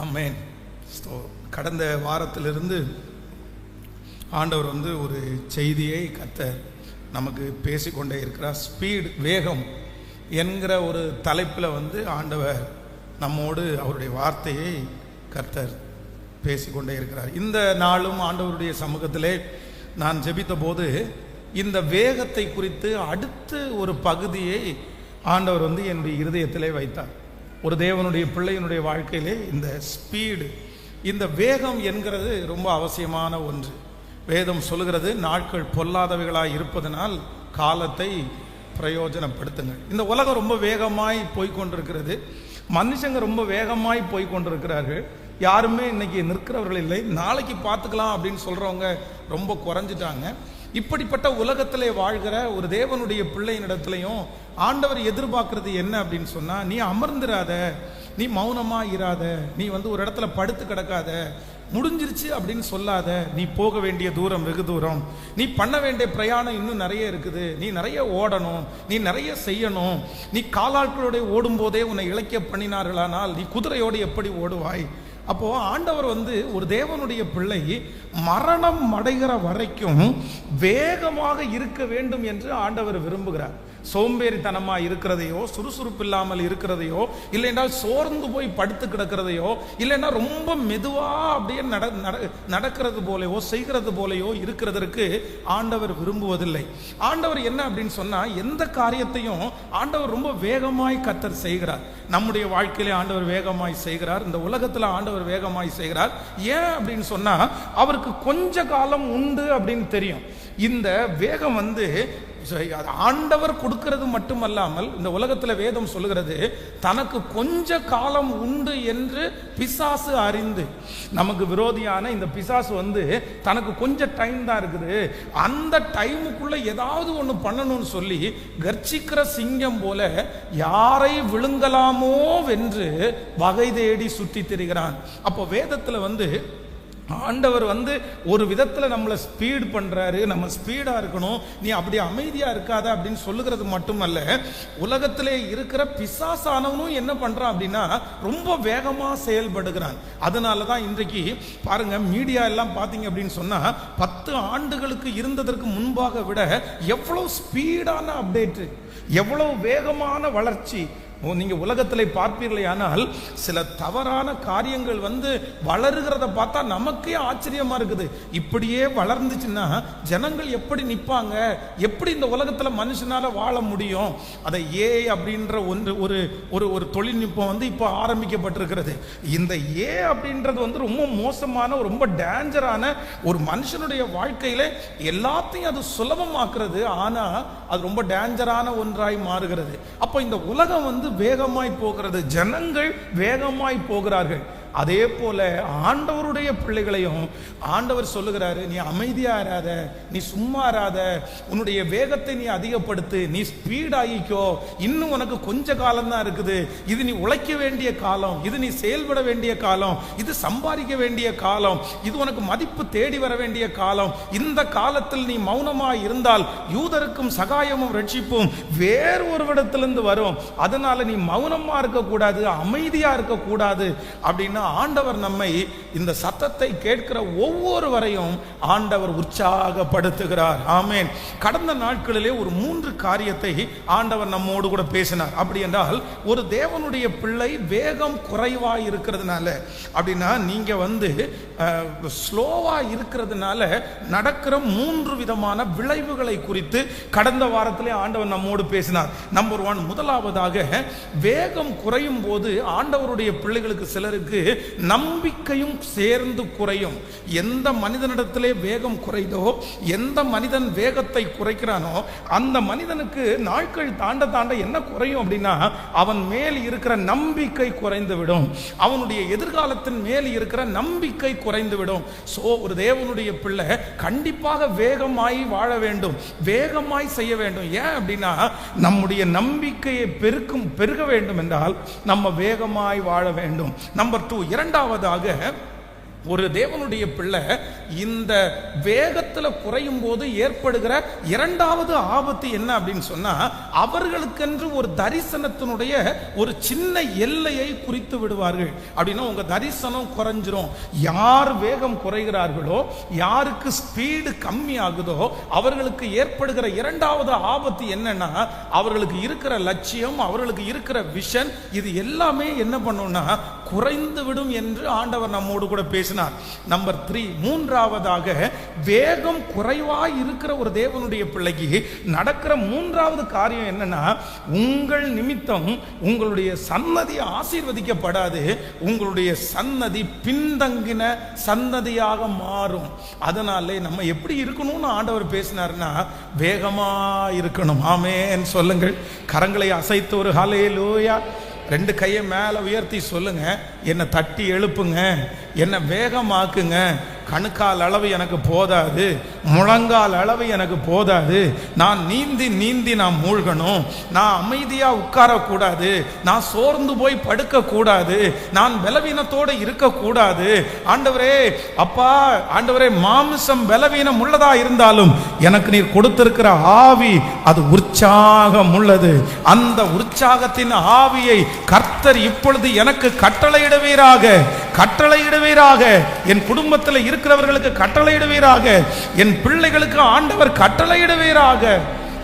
ஆமென். கடந்த வாரத்திலிருந்து ஆண்டவர் ஒரு செய்தியை கர்த்தர் நமக்கு பேசிக்கொண்டே இருக்கிறார். ஸ்பீட், வேகம் என்கிற ஒரு தலைப்பில் ஆண்டவர் நம்மோடு அவருடைய வார்த்தையை கர்த்தர் பேசிக்கொண்டே இருக்கிறார். இந்த நாளும் ஆண்டவருடைய சமூகத்திலே நான் ஜெபித்த போது இந்த வேகத்தை குறித்து அடுத்து ஒரு பகுதியை ஆண்டவர் என்னுடைய இருதயத்திலே வைத்தார். ஒரு தேவனுடைய பிள்ளையினுடைய வாழ்க்கையிலே இந்த ஸ்பீடு, இந்த வேகம் என்கிறது ரொம்ப அவசியமான ஒன்று. வேதம் சொல்லுகிறது, நாட்கள் பொல்லாதவைகளாய் இருப்பதனால் காலத்தை பிரயோஜனப்படுத்துங்கள். இந்த உலகம் ரொம்ப வேகமாய் போய்கொண்டிருக்கிறது. மனுஷங்க ரொம்ப வேகமாய் போய்கொண்டிருக்கிறார்கள். யாருமே இன்னைக்கு நிற்கிறவர்கள் இல்லை. நாளைக்கு பார்த்துக்கலாம் அப்படின்னு சொல்றவங்க ரொம்ப குறைஞ்சிட்டாங்க. இப்படிப்பட்ட உலகத்திலே வாழ்கிற ஒரு தேவனுடைய பிள்ளையினிடத்திலையும் ஆண்டவர் எதிர்பார்க்கறது என்ன அப்படின்னு சொன்னா, நீ அமர்ந்திராத, நீ மௌனமா இராத, நீ ஒரு இடத்துல படுத்து கிடக்காத, முடிஞ்சிருச்சு அப்படின்னு சொல்லாத. நீ போக வேண்டிய தூரம் வெகு தூரம், நீ பண்ண வேண்டிய பிரயாணம் இன்னும் நிறைய இருக்குது. நீ நிறைய ஓடணும், நீ நிறைய செய்யணும். நீ காலாட்களோட ஓடும் போதே உன்னை இளைக்க பண்ணினார்களானால் நீ குதிரையோடு எப்படி ஓடுவாய்? அப்போ ஆண்டவர் ஒரு தேவனுடைய பிள்ளை மரணம் அடைகிற வரைக்கும் வேகமாக இருக்க வேண்டும் என்று ஆண்டவர் விரும்புகிறார். சோம்பேறித்தனமா இருக்கிறதையோ, சுறுசுறுப்பு இல்லாமல் இருக்கிறதையோ, இல்லைன்னா சோர்ந்து போய் படுத்து கிடக்கிறதையோ, இல்லைன்னா ரொம்ப மெதுவா அப்படியே நடக்கிறது போலையோ செய்கிறது போலையோ இருக்கிறதற்கு ஆண்டவர் விரும்புவதில்லை. ஆண்டவர் என்ன அப்படின்னு சொன்னா, எந்த காரியத்தையும் ஆண்டவர் ரொம்ப வேகமாய் கர்த்தர் செய்கிறார். நம்முடைய வாழ்க்கையிலே ஆண்டவர் வேகமாய் செய்கிறார். இந்த உலகத்துல ஆண்டவர் வேகமாய் செய்கிறார். ஏன் அப்படின்னு சொன்னா, அவருக்கு கொஞ்ச காலம் உண்டு அப்படின்னு தெரியும். இந்த வேகம் ஆண்டவர் கொடுக்கிறது மட்டுமல்லாமல், இந்த உலகத்தில் வேதம் சொல்லுகிறது, தனக்கு கொஞ்ச காலம் உண்டு என்று பிசாசு அறிந்து, நமக்கு விரோதியான இந்த பிசாசு தனக்கு கொஞ்சம் டைம் தான் இருக்குது, அந்த டைமுக்குள்ள ஏதாவது ஒன்று பண்ணணும்னு சொல்லி கர்ச்சிக்கிற சிங்கம் போல யாரை விழுங்கலாமோ வென்று வகை தேடி சுற்றி திரிகிறான். அப்போ வேதத்தில் ஆண்டவர் ஒரு விதத்தில் நம்மளை ஸ்பீட் பண்றாரு. நம்ம ஸ்பீடா இருக்கணும், நீ அப்படி அமைதியா இருக்காத அப்படின்னு சொல்லுகிறது மட்டுமல்ல, உலகத்திலே இருக்கிற பிசாசானவனும் என்ன பண்றான் அப்படின்னா ரொம்ப வேகமா செயல்படுகிறான். அதனாலதான் இன்றைக்கு பாருங்க, மீடியா எல்லாம் பாத்தீங்க அப்படின்னு சொன்னா 10 ஆண்டுகளுக்கு இருந்ததற்கு முன்பாக விட எவ்வளவு ஸ்பீடான அப்டேட், எவ்வளவு வேகமான வளர்ச்சி. நீங்க உலகத்திலே பார்ப்பீர்களே, ஆனால் சில தவறான காரியங்கள் வளருகிறத பார்த்தா நமக்கே ஆச்சரியமா இருக்குது. இப்படியே வளர்ந்துச்சுன்னா ஜனங்கள் எப்படி நிற்பாங்க? எப்படி இந்த உலகத்துல மனுஷனால வாழ முடியும்? அதை அப்படின்ற ஒரு ஒரு தொழில்நுட்பம் இப்போ ஆரம்பிக்கப்பட்டிருக்கிறது. இந்த அப்படின்றது ரொம்ப மோசமான, ரொம்ப டேஞ்சரான, ஒரு மனுஷனுடைய வாழ்க்கையில எல்லாத்தையும் அது சுலபமாக்குறது. ஆனா அது ரொம்ப டேஞ்சரான ஒன்றாய் மாறுகிறது. அப்போ இந்த உலகம் வேகமாய் போகிறது, ஜனங்கள் வேகமாய் போகிறார்கள். அதே போல ஆண்டவருடைய பிள்ளைகளையும் ஆண்டவர் சொல்லுகிறாரு, நீ அமைதியா இராத, நீ சும்மா இராத, உன்னுடைய வேகத்தை நீ அதிகப்படுத்து, நீ ஸ்பீட் ஆகிக்கோ. இன்னும் உனக்கு கொஞ்ச காலம் தான் இருக்குது. இது நீ உழைக்க வேண்டிய காலம், இது நீ செயல்பட வேண்டிய காலம், இது சம்பாதிக்க வேண்டிய காலம், இது உனக்கு மதிப்பு தேடி வர வேண்டிய காலம். இந்த காலத்தில் நீ மௌனமா இருந்தால் யூதருக்கும் சகாயமும் ரட்சிப்பும் வேறு ஒரு இடத்திலிருந்து வரும். அதனால நீ மௌனமா இருக்கக்கூடாது, அமைதியா இருக்கக்கூடாது அப்படின்னு ஆண்டவர் நம்மை, இந்த சத்தத்தை கேட்கிற ஒவ்வொருவரையும் ஆண்டவர் உற்சாகப்படுத்துகிறார். ஆமென். கடந்த நாட்களிலே ஒரு 3 காரியத்தை ஆண்டவர் நம்மோடு கூட பேசினார். அப்படி என்றால், ஒரு தேவனுடைய பிள்ளை வேகம் குறைவாய் இருக்கிறதுனால, அப்படின்னா நீங்க ஸ்லோவா இருக்கிறதுனால நடக்கிற 3 விதமான விளைவுகளை குறித்து கடந்த வாரத்திலே ஆண்டவர் நம்மோடு பேசினார். நம்பர் 1, முதலாவதாக, வேகம் குறையும் போது ஆண்டவருடைய பிள்ளைகளுக்கு சிலருக்கு நம்பிக்கையும் சேர்ந்து குறையும். எந்த மனிதனிடத்திலே வேகம் குறைதோ, எந்த மனிதன் வேகத்தை குறைக்கிறானோ, அந்த மனிதனுக்கு நாட்கள் தாண்ட தாண்ட என்ன குறையும் அப்படின்னா, அவன் மேல் இருக்கிற நம்பிக்கை குறைந்து விடும். அவனுடைய எதிர்காலத்தின் மேல் இருக்கிற நம்பிக்கை குறைந்து விடும். சோ ஒரு தேவனுடைய பிள்ளை கண்டிப்பாக வேகமாய் வாழ வேண்டும், வேகமாய் செய்ய வேண்டும். ஏன் அப்படின்னா, நம்முடைய நம்பிக்கையை பெருக வேண்டும் என்றால் நம்ம வேகமாய் வாழ வேண்டும். நம்பர் 2, இரண்டாவதாக, ஒரு தேவனுடைய பிள்ளை இந்த வேகத்துல குறையும் போது ஏற்படுகிற இரண்டாவது ஆபத்து என்ன அப்படின்னு சொன்னா, அவர்களுக்கென்று ஒரு தரிசனத்தினுடைய ஒரு சின்ன எல்லையை குறித்து விடுவார்கள். அப்படின்னா உங்க தரிசனம் குறைஞ்சிரும். யார் வேகம் குறைகிறார்களோ, யாருக்கு ஸ்பீடு கம்மி ஆகுதோ, அவர்களுக்கு ஏற்படுகிற இரண்டாவது ஆபத்து என்னன்னா, அவர்களுக்கு இருக்கிற லட்சியம், அவர்களுக்கு இருக்கிற விஷன், இது எல்லாமே என்ன பண்ணும்னா குறைந்து விடும் என்று ஆண்டவர் நம்மோடு கூட பேசினார். நம்பர் 3, மூன்றாவதாக, வேகம் குறைவாய் இருக்கிற ஒரு தேவனுடைய பிள்ளைக்கு நடக்கிற மூன்றாவது காரியம் என்னன்னா, உங்கள் நிமித்தம் உங்களுடைய சன்னதி ஆசீர்வதிக்கப்படாது, உங்களுடைய சன்னதி பின்தங்கின சன்னதியாக மாறும். அதனாலே நம்ம எப்படி இருக்கணும்னு ஆண்டவர் பேசினார்னா, வேகமா இருக்கணும். ஆமென் சொல்லுங்கள். கரங்களை அசைத்து ஒரு ஹல்லேலூயா. 2 கையை மேல உயர்த்தி சொல்லுங்க, என்னை தட்டி எழுப்புங்க, என்னை வேகமாக்குங்க. கணுக்கால் அளவு எனக்கு போதாது, முழங்கால் அளவு எனக்கு போதாது. நான் நீந்தி நீந்தி நான் மூழ்கணும். நான் அமைதியா உட்காரக்கூடாது, நான் சோர்ந்து போய் படுக்க கூடாது, நான் பலவீனத்தோடு இருக்கக்கூடாது. ஆண்டவரே, அப்பா ஆண்டவரே, மாமிசம் பலவீனம் உள்ளதா இருந்தாலும் எனக்கு நீர் கொடுத்திருக்கிற ஆவி அது உற்சாகம் உள்ளது. அந்த உற்சாகத்தின் ஆவியை கர்த்தர் இப்பொழுது எனக்கு கட்டளையிடுவீராக, கட்டளையிடுவீராக. என் குடும்பத்தில் இருக்கிறவர்களுக்கு கட்டளையிடுவீராக, என் பிள்ளைகளுக்கு ஆண்டவர் கட்டளையிடுவீராக.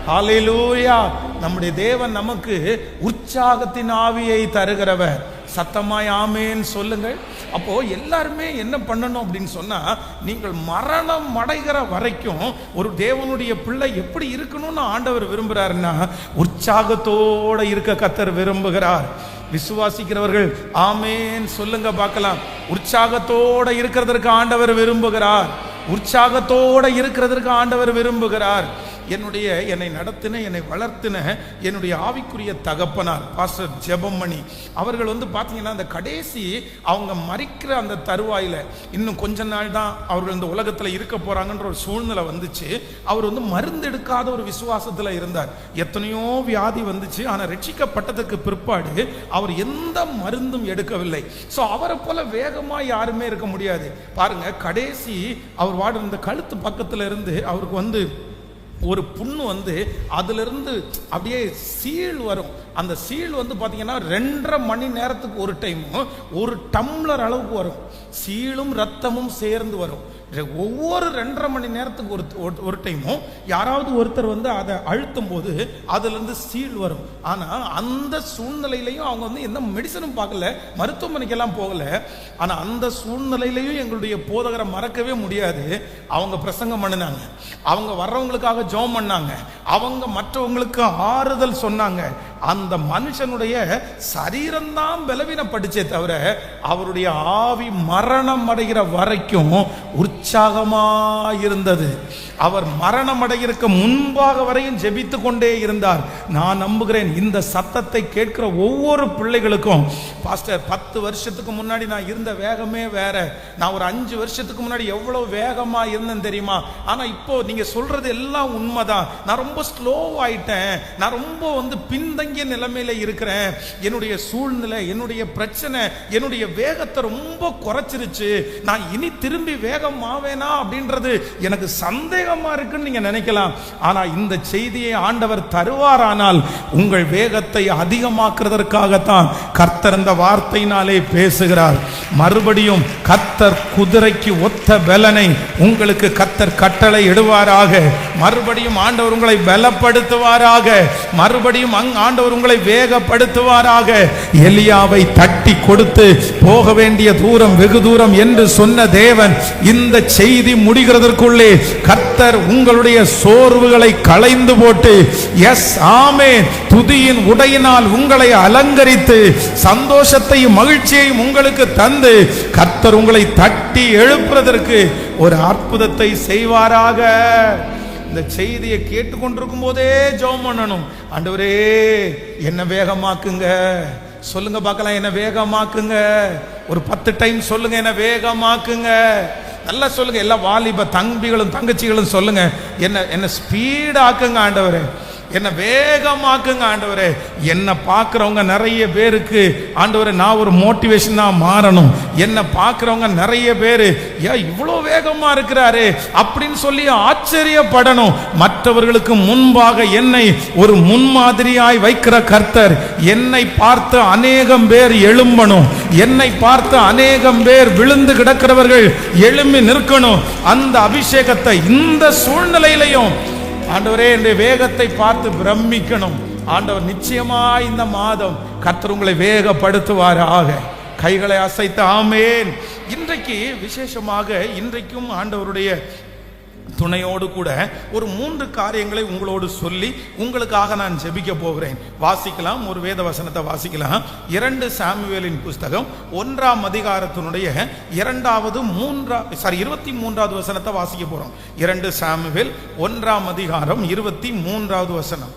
ஹல்லேலூயா. நம்முடைய தேவன் நமக்கு உற்சாகத்தின் ஆவியை தருகிறவர். சத்தமாய் ஆமென் சொல்லுங்கள். அப்போ எல்லாருமே என்ன பண்ணணும் அப்படின்னு சொன்னா, நீங்கள் மரணம் அடைகிற வரைக்கும் ஒரு தேவனுடைய பிள்ளை எப்படி இருக்கணும்னு ஆண்டவர் விரும்புகிறாருன்னா, உற்சாகத்தோட இருக்க கர்த்தர் விரும்புகிறார். விசுவாசிக்கிறவர்கள் ஆமென் சொல்லுங்க பார்க்கலாம். உற்சாகத்தோட இருக்கிறதற்கு ஆண்டவர் விரும்புகிறார். உற்சாகத்தோட இருக்கிறதற்கு ஆண்டவர் விரும்புகிறார். என்னை நடத்தின, என்னை வளர்த்தின என்னுடைய ஆவிக்குரிய தகப்பனார் பாஸ்டர் ஜெபமணி அவர்கள் பார்த்தீங்கன்னா, அந்த கடைசி அவங்க மரிக்கிற அந்த தருவாயில் இன்னும் கொஞ்ச நாள் தான் அவர்கள் இந்த உலகத்தில் இருக்க போறாங்கன்ற ஒரு சூழ்நிலை வந்துச்சு. அவர் மருந்து எடுக்காத ஒரு விசுவாசத்தில் இருந்தார். எத்தனையோ வியாதி வந்துச்சு, ஆனால் ரட்சிக்கப்பட்டதுக்கு பிற்பாடு அவர் எந்த மருந்தும் எடுக்கவில்லை. ஸோ அவரை போல வேகமாக யாருமே இருக்க முடியாது. பாருங்க, கடைசி அவர் வாடு இந்த கழுத்து பக்கத்தில் இருந்து அவருக்கு ஒரு புண்ணு அதிலிருந்து அப்படியே சீழ் வரும். அந்த சீழ் பார்த்தீங்கன்னா 2.5 மணி நேரத்துக்கு ஒரு டைமும் 1 டம்ளர் அளவுக்கு வரும். சீழும் ரத்தமும் சேர்ந்து வரும். ஒவ்வொரு 2.5 மணி நேரத்துக்கு ஒரு டைமும் யாராவது ஒருத்தர் அதை அழுத்தும் போது அதுலேருந்து சீழ் வரும். ஆனால் அந்த சூழ்நிலையிலையும் அவங்க எந்த மெடிசனும் பார்க்கல, மருத்துவமனைக்கெல்லாம் போகல. ஆனால் அந்த சூழ்நிலையிலையும் எங்களுடைய போதகரை மறக்கவே முடியாது. அவங்க பிரசங்கம் பண்ணினாங்க, அவங்க வர்றவங்களுக்காக ஜெபம் பண்ணாங்க, அவங்க மற்றவங்களுக்கு ஆறுதல் சொன்னாங்க. அந்த மனுஷனுடைய சரீரம்தான் பலவீனப்பட்டுச்சே தவிர அவருடைய ஆவி மரணம் அடைகிற வரைக்கும் உற்சாகமாயிருந்தது. அவர் மரணம் அடைகிறதுக்கு முன்பாக வரையும் ஜெபித்து கொண்டே இருந்தார். நான் நம்புகிறேன் இந்த சத்தத்தை கேட்கிற ஒவ்வொரு பிள்ளைகளுக்கும், பாஸ்டர் 10 வருஷத்துக்கு முன்னாடி நான் இருந்த வேகமே வேற, நான் ஒரு 5 வருஷத்துக்கு முன்னாடி எவ்வளவு வேகமா இருந்தேன் தெரியுமா, ஆனா இப்போ நீங்க சொல்றது எல்லாம் உண்மைதான், நான் ரொம்ப ஸ்லோ ஆயிட்டேன், நான் ரொம்ப பின்தங்கிய நிலைமையில இருக்கிறேன், என்னுடைய சூழ்நிலை, என்னுடைய பிரச்சனை என்னுடைய வேகத்தை ரொம்ப குறைச்சிருச்சு, நான் இனி திரும்பி வேகம் ஆவேனா அப்படின்றது எனக்கு சந்தேகமா இருக்குன்னு நீங்க நினைக்கலாம். ஆனா இந்த செய்தியை ஆண்டவர் தருவாரானால் உங்கள் வேகத்தை அதிகமாக்குறதற்காகத்தான் கர்த்தர் இந்த வார்த்தையினாலே பேசுகிறார். மறுபடியும் கர்த்தர் குதிரைக்கு ஒத்த பலனை உங்களுக்கு கர்த்தர் கட்டளை இடுவாராக. மறுபடியும் ஆண்டவர் உங்களை பலப்படுத்துவாராக. மறுபடியும் ஆண்டவர் உங்களை வேகப்படுத்துவாராக. எலியாவை தட்டி கொடுத்து போக வேண்டிய தூரம் வெகு தூரம் என்று சொன்ன தேவன் இந்த செய்தி முடிகிறதற்குள்ளே கர்த்தர் உங்களுடைய சோர்வுகளை களைந்து போட்டு, எஸ் ஆமென், துதியின் உடையினால் உங்களை அலங்கரித்து சந்தோஷத்தையும் மகிழ்ச்சியையும் உங்களுக்கு தந்து கர்த்தர் உங்களை தட்டி எழுப்புவதற்கு ஒரு அற்புதத்தை செய்வாராக. இந்த செய்தியை கேட்டுக்கொண்டிருக்கும் போதே ஜெபம் பண்ணணும். ஆண்டவரே என்ன வேகமாக்குங்க சொல்லுங்க பார்க்கலாம், என்ன வேகமாக்குங்க. ஒரு 10 டைம் சொல்லுங்க, என்ன வேகமாக்குங்க. நல்லா சொல்லுங்க. எல்லா வாலிப தம்பிகளும் தங்கச்சிகளும் சொல்லுங்க, என்ன ஸ்பீட் ஆக்குங்க ஆண்டவரே, என்ன வேகமாக்குங்க ஆண்டவரே. என்ன பார்க்குறவங்க நிறைய பேருக்கு ஆண்டவரே நான் ஒரு மோட்டிவேஷனாக மாறணும். என்ன பார்க்குறவங்க நிறைய பேர் ஏன் இவ்வளோ வேகமாக இருக்கிறாரு அப்படின்னு சொல்லி ஆச்சரியப்படணும். மற்றவர்களுக்கு முன்பாக என்னை ஒரு முன்மாதிரியாய் வைக்கிற கர்த்தர், என்னை பார்த்து அநேகம் பேர் எழும்பணும், என்னை பார்த்து அநேகம் பேர் விழுந்து கிடக்கிறவர்கள் எழும்பி நிற்கணும். அந்த அபிஷேகத்தை இந்த சூழ்நிலையிலையும் ஆண்டவரே என்னுடைய வேகத்தை பார்த்து பிரமிக்கணும். ஆண்டவர் நிச்சயமா இந்த மாதம் கர்த்தர் உங்களை வேகப்படுத்துவாராக. கைகளை அசைத்து ஆமேன். இன்றைக்கு விசேஷமாக இன்றைக்கும் ஆண்டவருடைய துணையோடு கூட ஒரு 3 காரியங்களை உங்களோடு சொல்லி உங்களுக்காக நான் ஜெபிக்க போகிறேன். வாசிக்கலாம், ஒரு வேத வசனத்தை வாசிக்கலாம். 2 சாமுவேலின் புஸ்தகம் 1ஆம் அதிகாரத்தினுடைய 23வது வசனத்தை வாசிக்க போறோம். 2 சாமுவேல் 1ஆம் அதிகாரம் 23வது வசனம்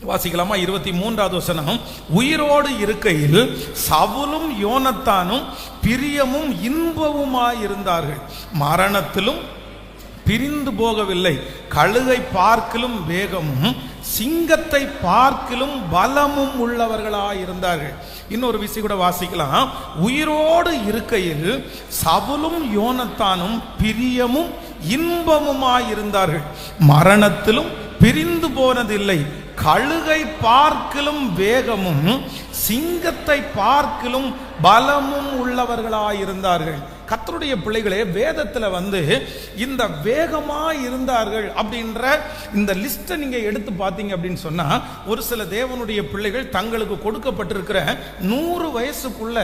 வாசிக்கலாமா? 23வது வசனம். உயிரோடு இருக்கையில் சவுலும் யோனத்தானும் பிரியமும் இன்பவுமாயிருந்தார்கள், மரணத்திலும் பிரிந்து போகவில்லை. கழுகை பார்க்கிலும் வேகமும் சிங்கத்தை பார்க்கிலும் பலமும் உள்ளவர்களாயிருந்தார்கள். இன்னொரு விஷயம் கூட வாசிக்கலாம். உயிரோடு இருக்கையில் சவுலும் யோனத்தானும் பிரியமும் இன்பமுமாயிருந்தார்கள், மரணத்திலும் பிரிந்து போனதில்லை. கழுகை பார்க்கிலும் வேகமும் சிங்கத்தை பார்க்கிலும் பலமும் உள்ளவர்களாயிருந்தார்கள். கர்த்தருடைய பிள்ளைகளே, வேதத்தில் இந்த வேகமா இருந்தார்கள் அப்படின்ற இந்த லிஸ்ட்டை நீங்க எடுத்து பார்த்தீங்க அப்படின்னு சொன்னா, ஒரு சில தேவனுடைய பிள்ளைகள் தங்களுக்கு கொடுக்கப்பட்டிருக்கிற 100 வயசுக்குள்ள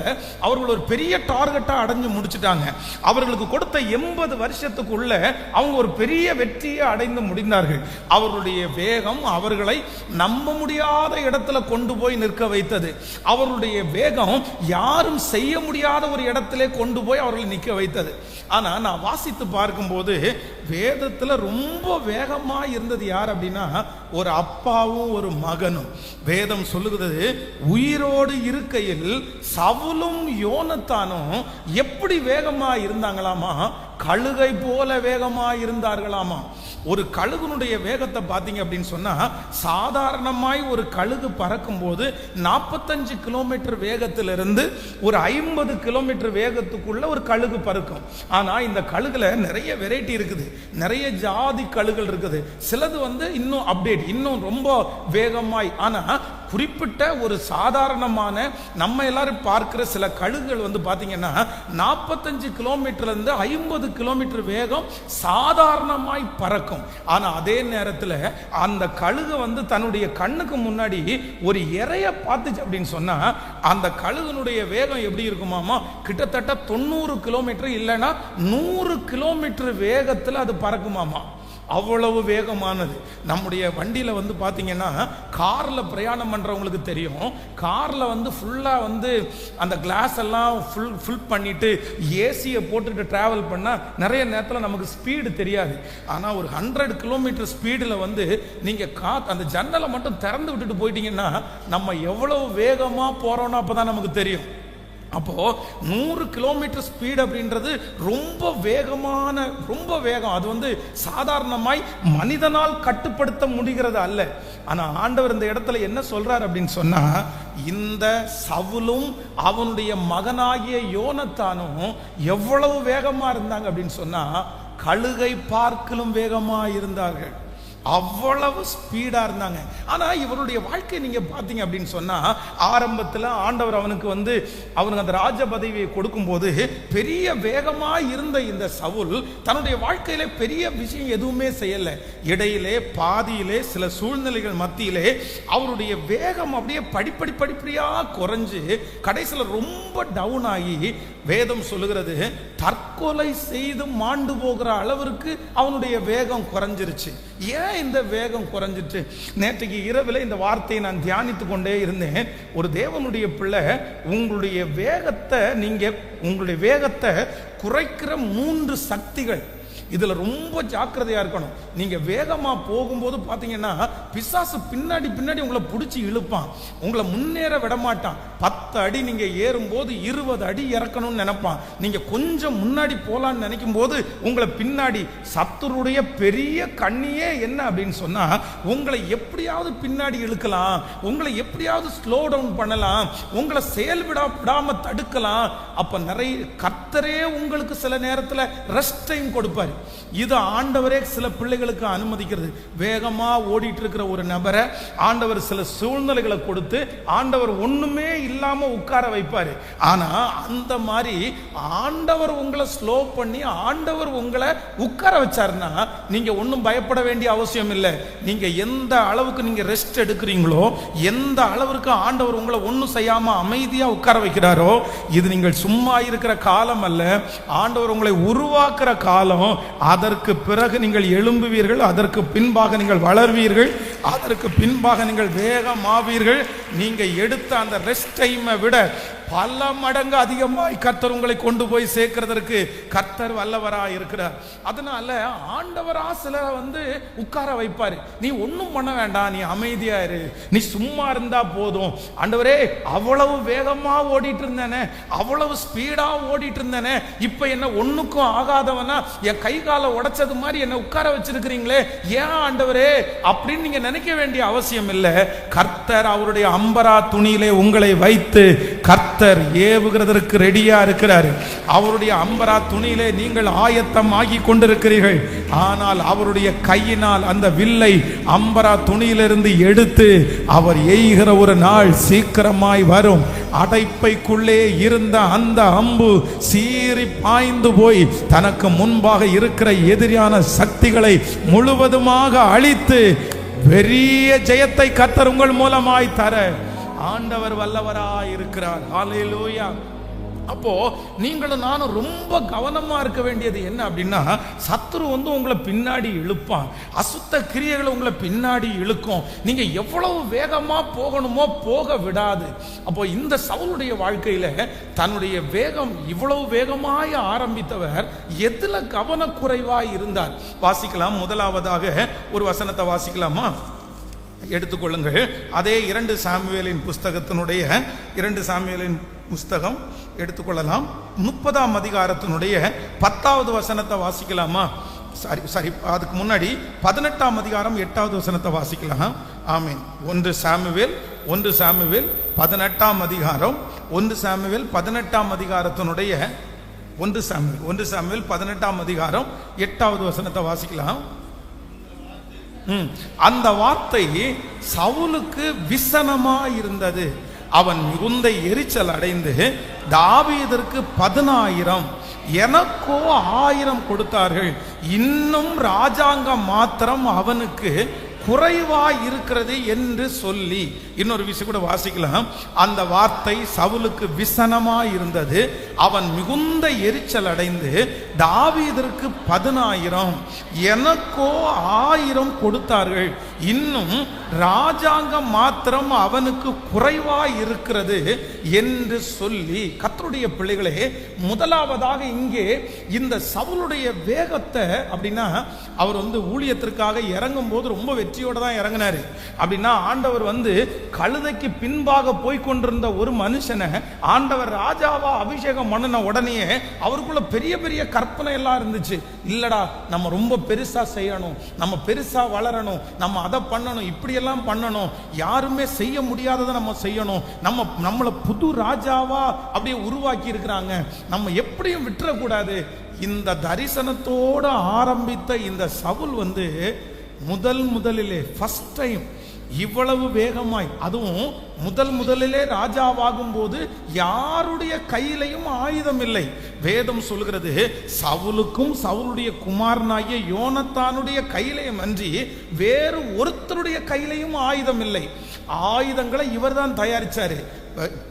அவர்கள் ஒரு பெரிய டார்கெட்டா அடைஞ்சு முடிச்சுட்டாங்க. அவர்களுக்கு கொடுத்த 80 வருஷத்துக்குள்ள அவங்க ஒரு பெரிய வெற்றியை அடைந்து முடிந்தார்கள். அவர்களுடைய வேகம் அவர்களை நம்ப முடியாத இடத்துல கொண்டு போய் நிற்க வைத்தது. அவர்களுடைய வேகம் யாரும் செய்ய முடியாத ஒரு இடத்திலே கொண்டு போய் அவர்களை நிற்க வைத்தது. ஆனா நான் வாசித்து பார்க்கும்போது வேதத்துல ரொம்ப வேகமா இருந்தது யார் அப்படின்னா, ஒரு அப்பாவும் ஒரு மகனும். வேதம் சொல்லுகிறது, உயிரோடு இருக்கையில் சவுலும் யோனத்தானும் எப்படி வேகமா இருந்தாங்களாமா, கழுகை போல வேகமா இருந்தார்களாமா. ஒரு கழுகுனுடைய வேகத்தை பார்த்தீங்க அப்படின்னு சொன்னா, சாதாரணமாய் ஒரு கழுகு பறக்கும் போது 45 கிலோமீட்டர் வேகத்திலிருந்து ஒரு 50 கிலோமீட்டர் வேகத்துக்குள்ள ஒரு கழுகு பறக்கும். ஆனா இந்த கழுகுல நிறைய வெரைட்டி இருக்குது, நிறைய ஜாதி கழுகுகள் இருக்குது. சிலது இன்னும் அப்டேட், இன்னும் ரொம்ப வேகமாய். ஆனா குறிப்பிட்ட ஒரு சாதாரணமான நம்ம எல்லாரும் பார்க்கிற சில கழுகுகள் பார்த்தீங்கன்னா 45 கிலோமீட்டர்ல இருந்து 50 கிலோமீட்டர் வேகம் சாதாரணமாய் பறக்கும். ஆனா அதே நேரத்தில் அந்த கழுகு தன்னுடைய கண்ணுக்கு முன்னாடி ஒரு இறைய பார்த்துச்சு அப்படின்னு சொன்னா, அந்த கழுகுனுடைய வேகம் எப்படி இருக்குமாமா, கிட்டத்தட்ட 90 கிலோமீட்டர் இல்லைன்னா 100 கிலோமீட்டர் வேகத்தில் அது பறக்குமாமா. அவ்வளவு வேகமானது. நம்முடைய வண்டியில் பார்த்தீங்கன்னா, காரில் பிரயாணம் பண்ணுறவங்களுக்கு தெரியும், காரில் ஃபுல்லாக அந்த கிளாஸ் எல்லாம் ஃபுல் பண்ணிட்டு ஏசியை போட்டுட்டு ட்ராவல் பண்ணால் நிறைய நேரத்தில் நமக்கு ஸ்பீடு தெரியாது. ஆனால் ஒரு 100 கிலோமீட்டர் ஸ்பீடில் நீங்கள் அந்த ஜன்னலை மட்டும் திறந்து விட்டுட்டு போயிட்டீங்கன்னா நம்ம எவ்வளவு வேகமாக போகிறோன்னா அப்போ தான் நமக்கு தெரியும். அப்போ 100 கிலோமீட்டர் ஸ்பீட் அப்படின்றது ரொம்ப வேகமான, ரொம்ப வேகம். அது சாதாரணமாய் மனிதனால் கட்டுப்படுத்த முடிகிறது அல்ல. ஆனா ஆண்டவர் இந்த இடத்துல என்ன சொல்றார் அப்படின்னு சொன்னா, இந்த சவுலும் அவனுடைய மகனாகிய யோனத்தானும் எவ்வளவு வேகமா இருந்தாங்க அப்படின்னு சொன்னா, கழுகை பார்க்கிலும் வேகமா இருந்தார்கள். அவ்வளவு ஸ்பீடா இருந்தாங்க. ஆனா இவருடைய வாழ்க்கை நீங்க பாத்தீங்க அப்படின்னு சொன்னா, ஆரம்பத்தில் ஆண்டவர் அவனுக்கு அந்த ராஜ பதவியை கொடுக்கும் போது பெரிய வேகமா இருந்த இந்த சவுல் தன்னுடைய வாழ்க்கையில பெரிய விஷயம் எதுவுமே செய்யல. இடையிலே பாதியிலே சில சூழ்நிலைகள் மத்தியிலே அவருடைய வேகம் அப்படியே படிப்படியா குறைஞ்சு கடைசியில் ரொம்ப டவுன் ஆகி, வேதம் சொல்லுகிறது தற்கொலை செய்து மாண்டு போகிற அளவிற்கு அவனுடைய வேகம் குறைஞ்சிருச்சு. ஏன் இந்த வேகம் குறைஞ்சிட்டு? நேற்றைக்கு இரவில் இந்த வார்த்தையை நான் தியானித்து கொண்டே இருந்தேன். ஒரு தேவனுடைய பிள்ளை, உங்களுடைய வேகத்தை குறைக்கிற 3 சக்திகள் இதுல ரொம்ப ஜாக்கிரதையா இருக்கணும். நீங்க வேகமா போகும்போது பாத்தீங்கன்னா பிசாசு பின்னாடி பின்னாடி உங்களை பிடிச்சி இழுப்பான், உங்களை முன்னேற விட மாட்டான். 10 அடி நீங்க ஏறும்போது 20 அடி இறக்கணும்னு நினைப்பான். நீங்க கொஞ்சம் முன்னாடி போலான்னு நினைக்கும் போது உங்களை பின்னாடி சத்துருடைய பெரிய கண்ணியே என்ன அப்படின்னு சொன்னா, உங்களை எப்படியாவது பின்னாடி இழுக்கலாம், உங்களை எப்படியாவது ஸ்லோ டவுன் பண்ணலாம், உங்களை செயல்படாம தடுக்கலாம். அப்ப நிறைய கர்த்தரே உங்களுக்கு சில நேரத்தில் ரெஸ்ட் டைம் கொடுப்பாரு. இது ஆண்டவரே சில பிள்ளைகளுக்கு அனுமதிக்கிறது. வேகமா ஓடிட்டு இருக்கிற ஒரு நபரை ஆண்டவர் சில சூழ்நிலைகளை கொடுத்து ஆண்டவர் ஒண்ணுமே இல்லாம உட்கார வைப்பாரு. ஆனா அந்த மாதிரி ஆண்டவர் உங்களை ஸ்லோ பண்ணி ஆண்டவர் உங்களை உட்கார வச்சாருன்னா நீங்க ஒன்றும் பயப்பட வேண்டிய அவசியம் இல்லை. நீங்க எந்த அளவுக்கு நீங்க ரெஸ்ட் எடுக்கிறீங்களோ, எந்த அளவுக்கு ஆண்டவர் உங்களை ஒன்றும் செய்யாம அமைதியா உட்கார வைக்கிறாரோ, இது நீங்கள் சும்மா இருக்கிற காலம் அல்ல, ஆண்டவர் உங்களை உருவாக்குற காலம். அதற்கு பிறகு நீங்கள் எழும்புவீர்கள், அதற்கு பின்பாக நீங்கள் வளர்வீர்கள், அதற்கு பின்பாக நீங்கள் வேகமாவீர்கள். நீங்க எடுத்த அந்த ரெஸ்ட் டைமை விட பல மடங்கு அதிகமாய் கர்த்தர் உங்களை கொண்டு போய் சேர்க்கிறதற்கு கர்த்தர் வல்லவரா இருக்கிறார். அதனால ஆண்டவரா சில உட்கார வைப்பாரு. நீ ஒன்னும் பண்ண வேண்டாம், நீ அமைதியா இரு, நீ சும்மா இருந்தா போதும். ஆண்டவரே, அவ்வளவு வேகமா ஓடிட்டு இருந்தேனே, அவ்வளவு ஸ்பீடா ஓடிட்டு இருந்தேனே, இப்ப என்ன ஒண்ணுக்கும் ஆகாதவனா என் கை காலை உடைச்சது மாதிரி என்ன உட்கார வச்சிருக்கிறீங்களே, ஏன் ஆண்டவரே அப்படின்னு நீங்க நினைக்க வேண்டிய அவசியம் இல்லை. கர்த்தர் அவருடைய அம்பரா துணியிலே உங்களை வைத்து கர்த்தர் ஏவுகிறதற்கு ரெடியா இருக்கிறார். அவருடைய அம்பரா துணியிலே நீங்கள் ஆயத்தம் ஆகி கொண்டிருக்கிறீர்கள். ஆனால் அவருடைய கையினால் அந்த வில்லை அம்பரா துணியிலிருந்து எடுத்து அவர் எய்கிற ஒரு நாள் சீக்கிரமாய் வரும். அடைப்பைக்குள்ளே இருந்த அந்த அம்பு சீறி பாய்ந்து போய் தனக்கு முன்பாக இருக்கிற எதிரியான சக்திகளை முழுவதுமாக அழித்து பெரிய ஜெயத்தை கர்த்தர் உங்கள் மூலமாய் தர ஆண்டவர் வல்லவராய் இருக்கிறார். ஹல்லேலூயா. அப்போ நீங்களும் நானும் ரொம்ப கவனமா இருக்க வேண்டியது என்ன அப்படின்னா, சத்துரு உங்களை பின்னாடி இழுப்பான், அசுத்த கிரியைகளை உங்களை பின்னாடி இழுக்கும். நீங்க எவ்வளவு வேகமா போகணுமோ போக விடாது. அப்போ இந்த சவுலுடைய வாழ்க்கையில தன்னுடைய வேகம் இவ்வளவு வேகமாய் ஆரம்பித்தவர் எதுல கவனக்குறைவாய் இருந்தார்? வாசிக்கலாம். முதலாவதாக ஒரு வசனத்தை வாசிக்கலாமா? எடுத்துக்கொள்ளுங்கள். அதே 2 சாமுவேலின் புஸ்தகத்தினுடைய 2 சாமுவேலின் புஸ்தகம் எடுத்துக்கொள்ளலாம். 30ஆம் அதிகாரத்தினுடைய 10வது வசனத்தை வாசிக்கலாமா? சரி, அதுக்கு முன்னாடி 18ஆம் அதிகாரம் 8வது வசனத்தை வாசிக்கலாம். ஆமீன். 1 சாமுவேல் 18ஆம் அதிகாரம் 1 சாமுவேல் 18ஆம் அதிகாரத்தினுடைய 1 சாமுவேல் 18ஆம் அதிகாரம் 8வது வசனத்தை வாசிக்கலாம். அந்த வார்த்தை சவுலுக்கு விசனமா இருந்தது. அவன் மிகுந்த எரிச்சல் அடைந்து தாவீதிற்கு 10,000 எனக்கோ 1000 கொடுத்தார்கள், இன்னும் ராஜாங்கம் மாத்திரம் அவனுக்கு குறைவாய் இருக்கிறது என்று சொல்லி. இன்னொரு விஷயம் கூட வாசிக்கலாம். அந்த வார்த்தை சவுலுக்கு விசனமாய் இருந்தது. அவன் மிகுந்த எரிச்சல் அடைந்து தாவீதிற்கு 10,000 எனக்கோ 1000 கொடுத்தார்கள், இன்னும் ராஜாங்கம் மாத்திரம் அவனுக்கு குறைவாய் இருக்கிறது என்று சொல்லி. கர்த்தருடைய பிள்ளைகளே, முதலாவதாக இங்கே இந்த சவுலுடைய வேகத்தை அப்படின்னா, அவர் ஊழியத்திற்காக இறங்கும் போது ரொம்ப வெற்றியோட தான் இறங்கினாரு. அப்படின்னா ஆண்டவர் கழுதைக்கு பின்பாக போய்கொண்டிருந்த ஒரு மனுஷனை ஆண்டவர் ராஜாவா அபிஷேகம் பண்ணின உடனே அவருக்குள்ள பெரிய பெரிய கற்பனை எல்லாம் இருந்துச்சு. இல்லடா, நம்ம ரொம்ப பெருசா செய்யணும், நம்ம பெருசா வளரணும், நம்ம அதை பண்ணணும், இப்படி எல்லாம் பண்ணணும், யாருமே செய்ய முடியாததை நம்ம செய்யணும், நம்மளை புது ராஜாவா அப்படியே உருவாக்கி இருக்கிறாங்க, நம்ம எப்படியும் விட்டுறக்கூடாது. இந்த தரிசனத்தோடு ஆரம்பித்த இந்த சவுல் முதலிலே ஃபர்ஸ்ட் டைம் இவ்வளவு வேகமாய், அதுவும் முதலிலே ராஜாவாகும் போது யாருடைய கையிலையும் ஆயுதம் இல்லை. வேதம் சொல்கிறது, சவுலுக்கும் சவுலுடைய குமாரனாகிய யோனத்தானுடைய கையிலையும் அன்றி வேறு ஒருத்தருடைய கையிலையும் ஆயுதம் இல்லை. ஆயுதங்களை இவர் தான் தயாரிச்சாரு.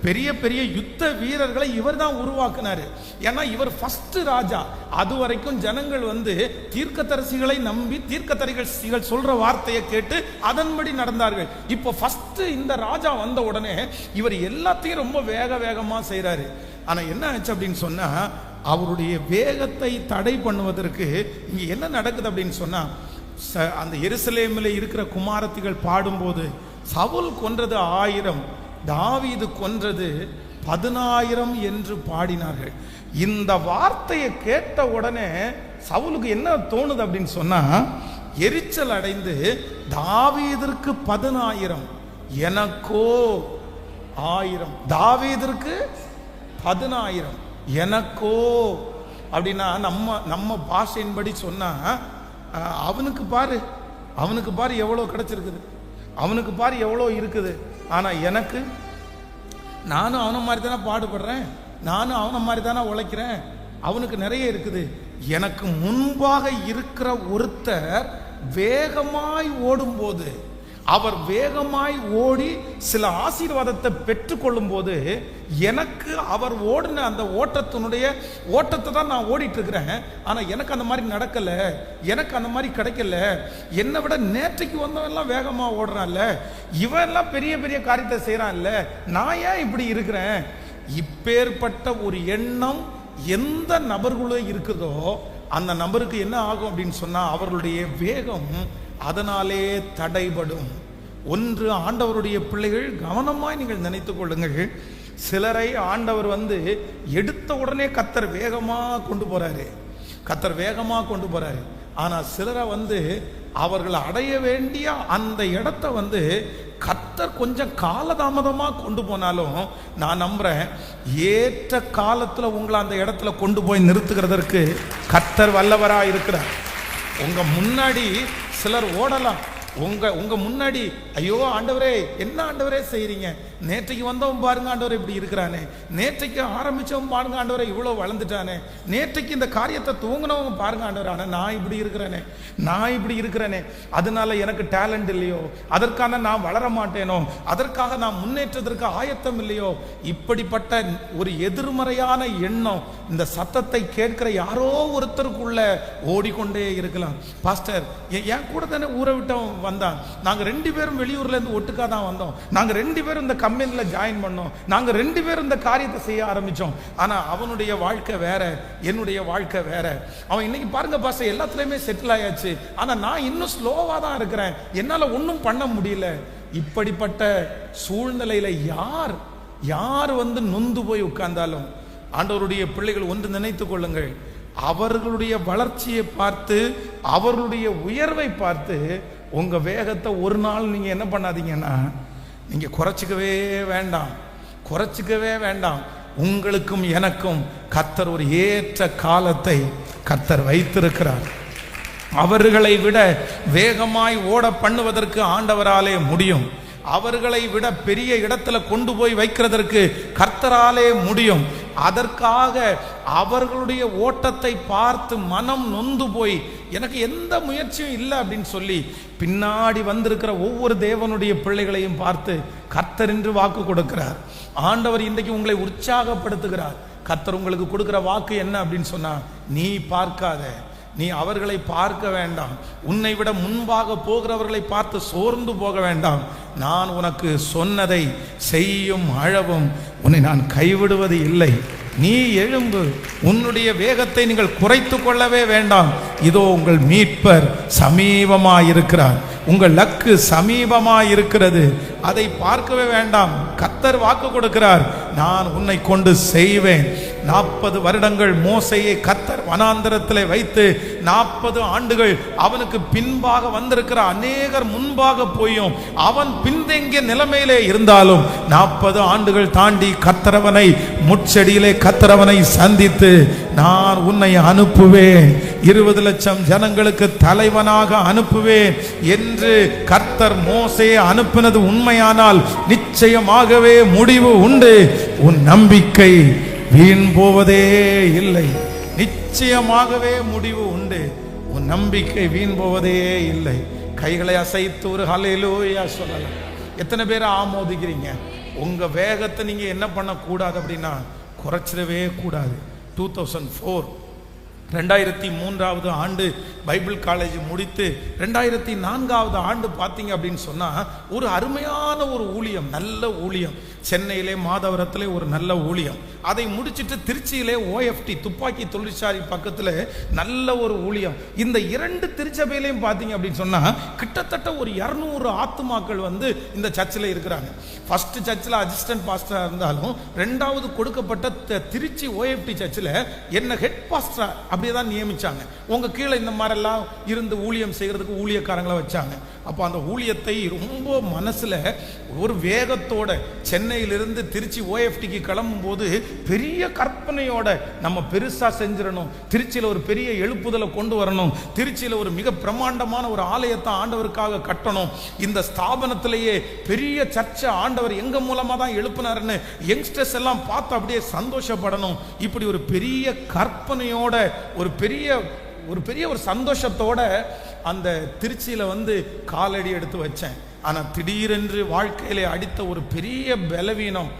பெரிய பெரிய யுத்த வீரர்களை இவர் தான் உருவாக்குனாரு. ஏன்னா இவர் ஃபர்ஸ்ட் ராஜா. அது வரைக்கும் ஜனங்கள் தீர்க்கதரிசிகளை நம்பி தீர்க்கதரிசிகள் சொல்ற வார்த்தையை கேட்டு அதன்படி நடந்தார்கள். இப்போ ஃபர்ஸ்ட் இந்த ராஜா வந்த உடனே இவர் எல்லாத்தையும் ரொம்ப வேகமா செய்யறாரு. ஆனா என்ன ஆச்சு அப்படின்னு சொன்னா, அவருடைய வேகத்தை தடை பண்ணுவதற்கு இங்கே என்ன நடக்குது அப்படின்னு சொன்னா, அந்த எருசலேமில் இருக்கிற குமாரத்திகள் பாடும்போது சவுல் கொன்றது 1000, தாவீது கொன்றது 10,000 என்று பாடினார்கள். இந்த வார்த்தையை கேட்ட உடனே சவுலுக்கு என்ன தோணுது அப்படின்னு சொன்னா, எரிச்சல் அடைந்து தாவீதிற்கு 10,000 எனக்கோ 1000, தாவீதிற்கு 10,000 எனக்கோ அப்படின்னா நம்ம பாஷையின்படி சொன்னா, அவனுக்கு பாரு எவ்வளோ கிடைச்சிருக்குது, அவனுக்கு பாரு எவ்வளோ இருக்குது, ஆனா எனக்கு, நானும் அவனை மாதிரி தானே பாடுபடுறேன், நானும் அவனை மாதிரி தானே உழைக்கிறேன், அவனுக்கு நிறைய இருக்குது. எனக்கு முன்பாக இருக்கிற ஒருத்தர் வேகமாய் ஓடும்போது, அவர் வேகமாய் ஓடி சில ஆசீர்வாதத்தை பெற்றுக்கொள்ளும் போது, எனக்கு அவர் ஓடின அந்த ஓட்டத்தை தான் நான் ஓடிட்டு இருக்கிறேன். ஆனா எனக்கு அந்த மாதிரி நடக்கல, எனக்கு அந்த மாதிரி கிடைக்கல. என்னை விட நேற்றைக்கு வந்தவெல்லாம் வேகமா ஓடுறான்ல, இவன் எல்லாம் பெரிய பெரிய காரியத்தை செய்யறான்ல, நான் ஏன் இப்படி இருக்கிறேன்? இப்பேற்பட்ட ஒரு எண்ணம் எந்த நபர்களும் இருக்குதோ அந்த நபருக்கு என்ன ஆகும் அப்படின்னு சொன்னா, அவர்களுடைய வேகம் அதனாலே தடைபடும். ஒன்று, ஆண்டவருடைய பிள்ளைகள் கவனமாய் நீங்கள் நினைத்துக் கொள்ளுங்கள். சிலரை ஆண்டவர் எடுத்த உடனே கர்த்தர் வேகமா கொண்டு போறாரு. ஆனா சிலரை அவர்கள் அடைய வேண்டிய அந்த இடத்த கர்த்தர் கொஞ்சம் காலதாமதமா கொண்டு போனாலும், நான் நம்புறேன் ஏற்ற காலத்துல உங்களை அந்த இடத்துல கொண்டு போய் நிறுத்துகிறதற்கு கர்த்தர் வல்லவரா இருக்கிறார். உங்க முன்னாடி சிலர் ஓடலாம், உங்க முன்னாடி ஐயோ ஆண்டவரே என்ன ஆண்டவரே செய்றீங்க, நேற்றைக்கு வந்தவன் பாருங்க ஆண்டவரே இப்படி இருக்கிறானே, நேற்றைக்கு ஆரம்பிச்சவன் பாருங்க ஆண்டவரே இவ்வளவு வளர்ந்துட்டானே, நேற்றைக்கு இந்த காரியத்தை தூங்கினவங்க பாருங்க ஆண்டவரே, ஆனா நான் இப்படி இருக்கிறேனே, அதனால எனக்கு டேலண்ட் இல்லையோ, அதற்கான நான் வளர மாட்டேனோ, அதற்காக நான் முன்னேற்றத்திற்கு ஆயத்தம் இல்லையோ, இப்படிப்பட்ட ஒரு எதிர்மறையான எண்ணம் இந்த சத்தத்தை கேட்கிற யாரோ ஒருத்தருக்குள்ள ஓடிக்கொண்டே இருக்கலாம். பாஸ்டர் என் கூட தானே ஊரை விட்டவன் வந்தான், நாங்க 2 பேரும் வெளியூர்ல இருந்து ஒட்டுக்கா தான் வந்தோம், நாங்க 2 பேரும் இந்த கம்பெனில ஜாயின் பண்ணோம், நாங்க 2 பேரும் இந்த காரியத்தை செய்ய ஆரம்பிச்சோம், ஆனா அவனுடைய வாழ்க்கை வேற, என்னுடைய வாழ்க்கை வேற. அவன் இன்னைக்கு பாருங்க பாஸ்டர் எல்லாத்துலயுமே செட்டில் ஆயாச்சு, ஆனா நான் இன்னும் ஸ்லோவா தான் இருக்கிறேன், என்னால ஒன்றும் பண்ண முடியல. இப்படிப்பட்ட சூழ்நிலையில யார் நொந்து போய் உட்கார்ந்தாலும், ஆண்டவருடைய பிள்ளைகள் ஒன்று நினைத்துக் கொள்ளுங்கள், அவர்களுடைய வளர்ச்சியை பார்த்து, அவர்களுடைய உயர்வை பார்த்து உங்க வேகத்தை ஒரு நாள் நீங்க என்ன பண்ணாதீங்கன்னா, நீங்க குறைச்சிக்கவே வேண்டாம். உங்களுக்கும் எனக்கும் கர்த்தர் ஒரு ஏற்ற காலத்தை கர்த்தர் வைத்திருக்கிறார். அவர்களை விட வேகமாய் ஓட பண்ணுவதற்கு ஆண்டவராலே முடியும். அவர்களை விட பெரிய இடத்துல கொண்டு போய் வைக்கிறதற்கு கர்த்தராலே முடியும். அதற்காக அவர்களுடைய ஓட்டத்தை பார்த்து மனம் நொந்து போய் எனக்கு எந்த முயற்சியும் இல்லை அப்படின்னு சொல்லி பின்னாடி வந்திருக்கிற ஒவ்வொரு தேவனுடைய பிள்ளைகளையும் பார்த்து கர்த்தர் என்று வாக்கு கொடுக்கிறார். ஆண்டவர் இன்றைக்கு உங்களை உற்சாகப்படுத்துகிறார். கர்த்தர் உங்களுக்கு கொடுக்கிற வாக்கு என்ன அப்படின்னு சொன்னா, நீ பார்க்காத, நீ அவர்களை பார்க்க வேண்டாம், உன்னை விட முன்பாக போகிறவர்களை பார்த்து சோர்ந்து போக வேண்டாம், நான் உனக்கு சொன்னதை செய்யும் அளவும் உன்னை நான் கைவிடுவது இல்லை, நீ எழும்பு, உன்னுடைய வேகத்தை நீங்கள் குறைத்து கொள்ளவே வேண்டாம், இதோ உங்கள் மீட்பர் சமீபமாயிருக்கிறார், உங்கள் லக்கு சமீபமாயிருக்கிறது, அதை பார்க்கவே வேண்டாம். கர்த்தர் வாக்கு கொடுக்கிறார், நான் உன்னை கொண்டு செய்வேன். 40 வருடங்கள் மோசையை கர்த்தர் வனாந்தரத்தில் வைத்து 40 ஆண்டுகள் அவனுக்கு பின்பாக வந்திருக்கிற அநேகர் முன்பாக போயும் அவன் பின்தங்கிய நிலைமையிலே இருந்தாலும் 40 ஆண்டுகள் தாண்டி கர்த்தரவனை முட்செடியிலே கர்த்தரவனை சந்தித்து, நான் உன்னை அனுப்புவேன், 20 லட்சம் ஜனங்களுக்கு தலைவனாக அனுப்புவேன் என்று கர்த்தர் மோசையை அனுப்பினது உண்மையானால் நிச்சயமாகவே முடிவு உண்டு. உன் நம்பிக்கை வீண் போவதே இல்லை, நிச்சயமாகவே முடிவு உண்டு, உன் நம்பிக்கை வீண் போவதே இல்லை. கைகளை அசைத்து ஒரு ஹல்லேலூயா சொல்லலாம். எத்தனை பேரை ஆமோதிக்கிறீங்க? உங்க வேகத்தை நீங்க என்ன பண்ணக்கூடாது அப்படின்னா குறைச்சிடவே கூடாது. 2004 2003வது ஆண்டு பைபிள் காலேஜ் முடித்து 2004வது ஆண்டு பார்த்தீங்க அப்படின்னு சொன்னால் ஒரு அருமையான ஒரு ஊழியம், நல்ல ஊழியம். சென்னையிலே மாதவரத்திலே ஒரு நல்ல ஊழியம். அதை முடிச்சுட்டு திருச்சியிலே OFT துப்பாக்கி தொழிற்சாலை பக்கத்தில் நல்ல ஒரு ஊழியம். இந்த 2 திருச்சபையிலையும் பார்த்தீங்க அப்படின்னு சொன்னால் கிட்டத்தட்ட ஒரு 200 ஆத்துமாக்கள் வந்து இந்த சர்ச்சில் இருக்கிறாங்க. ஃபர்ஸ்ட் சர்ச்சில் அசிஸ்டன்ட் பாஸ்டராக இருந்தாலும் 2வது கொடுக்கப்பட்ட திருச்சி OFT சர்ச்சில் என்ன ஹெட் பாஸ்டரா அப்படியே தான் நியமிச்சாங்க. உங்க கீழே இந்த மாதிரிலாம் இருந்து ஊழியம் செய்கிறதுக்கு ஊழியக்காரங்களை வச்சாங்க. அப்போ அந்த ஊழியத்தை ரொம்ப மனசில் ஒரு வேகத்தோட சென்னையிலிருந்து திருச்சி OFTக்கு கிளம்பும் போது பெரிய கற்பனையோட நம்ம பெருசா செஞ்சிடணும், திருச்சியில் ஒரு பெரிய எழுப்புதலை கொண்டு வரணும், திருச்சியில் ஒரு மிக பிரம்மாண்டமான ஒரு ஆலயத்தை ஆண்டவருக்காக கட்டணும், இந்த ஸ்தாபனத்திலேயே பெரிய சர்ச்சை ஆண்டவர் எங்க மூலமா தான் எழுப்பினார்னு யங்ஸ்டர்ஸ் எல்லாம் பார்த்து அப்படியே சந்தோஷப்படணும். இப்படி ஒரு பெரிய கற்பனையோட ஒரு பெரிய சந்தோஷத்தோட அந்த திருச்சியில் வந்து காலடி எடுத்து வச்சேன். ஆனால் திடீரென்று வாழ்க்கையில அடித்த ஒரு பெரிய பலவீனம்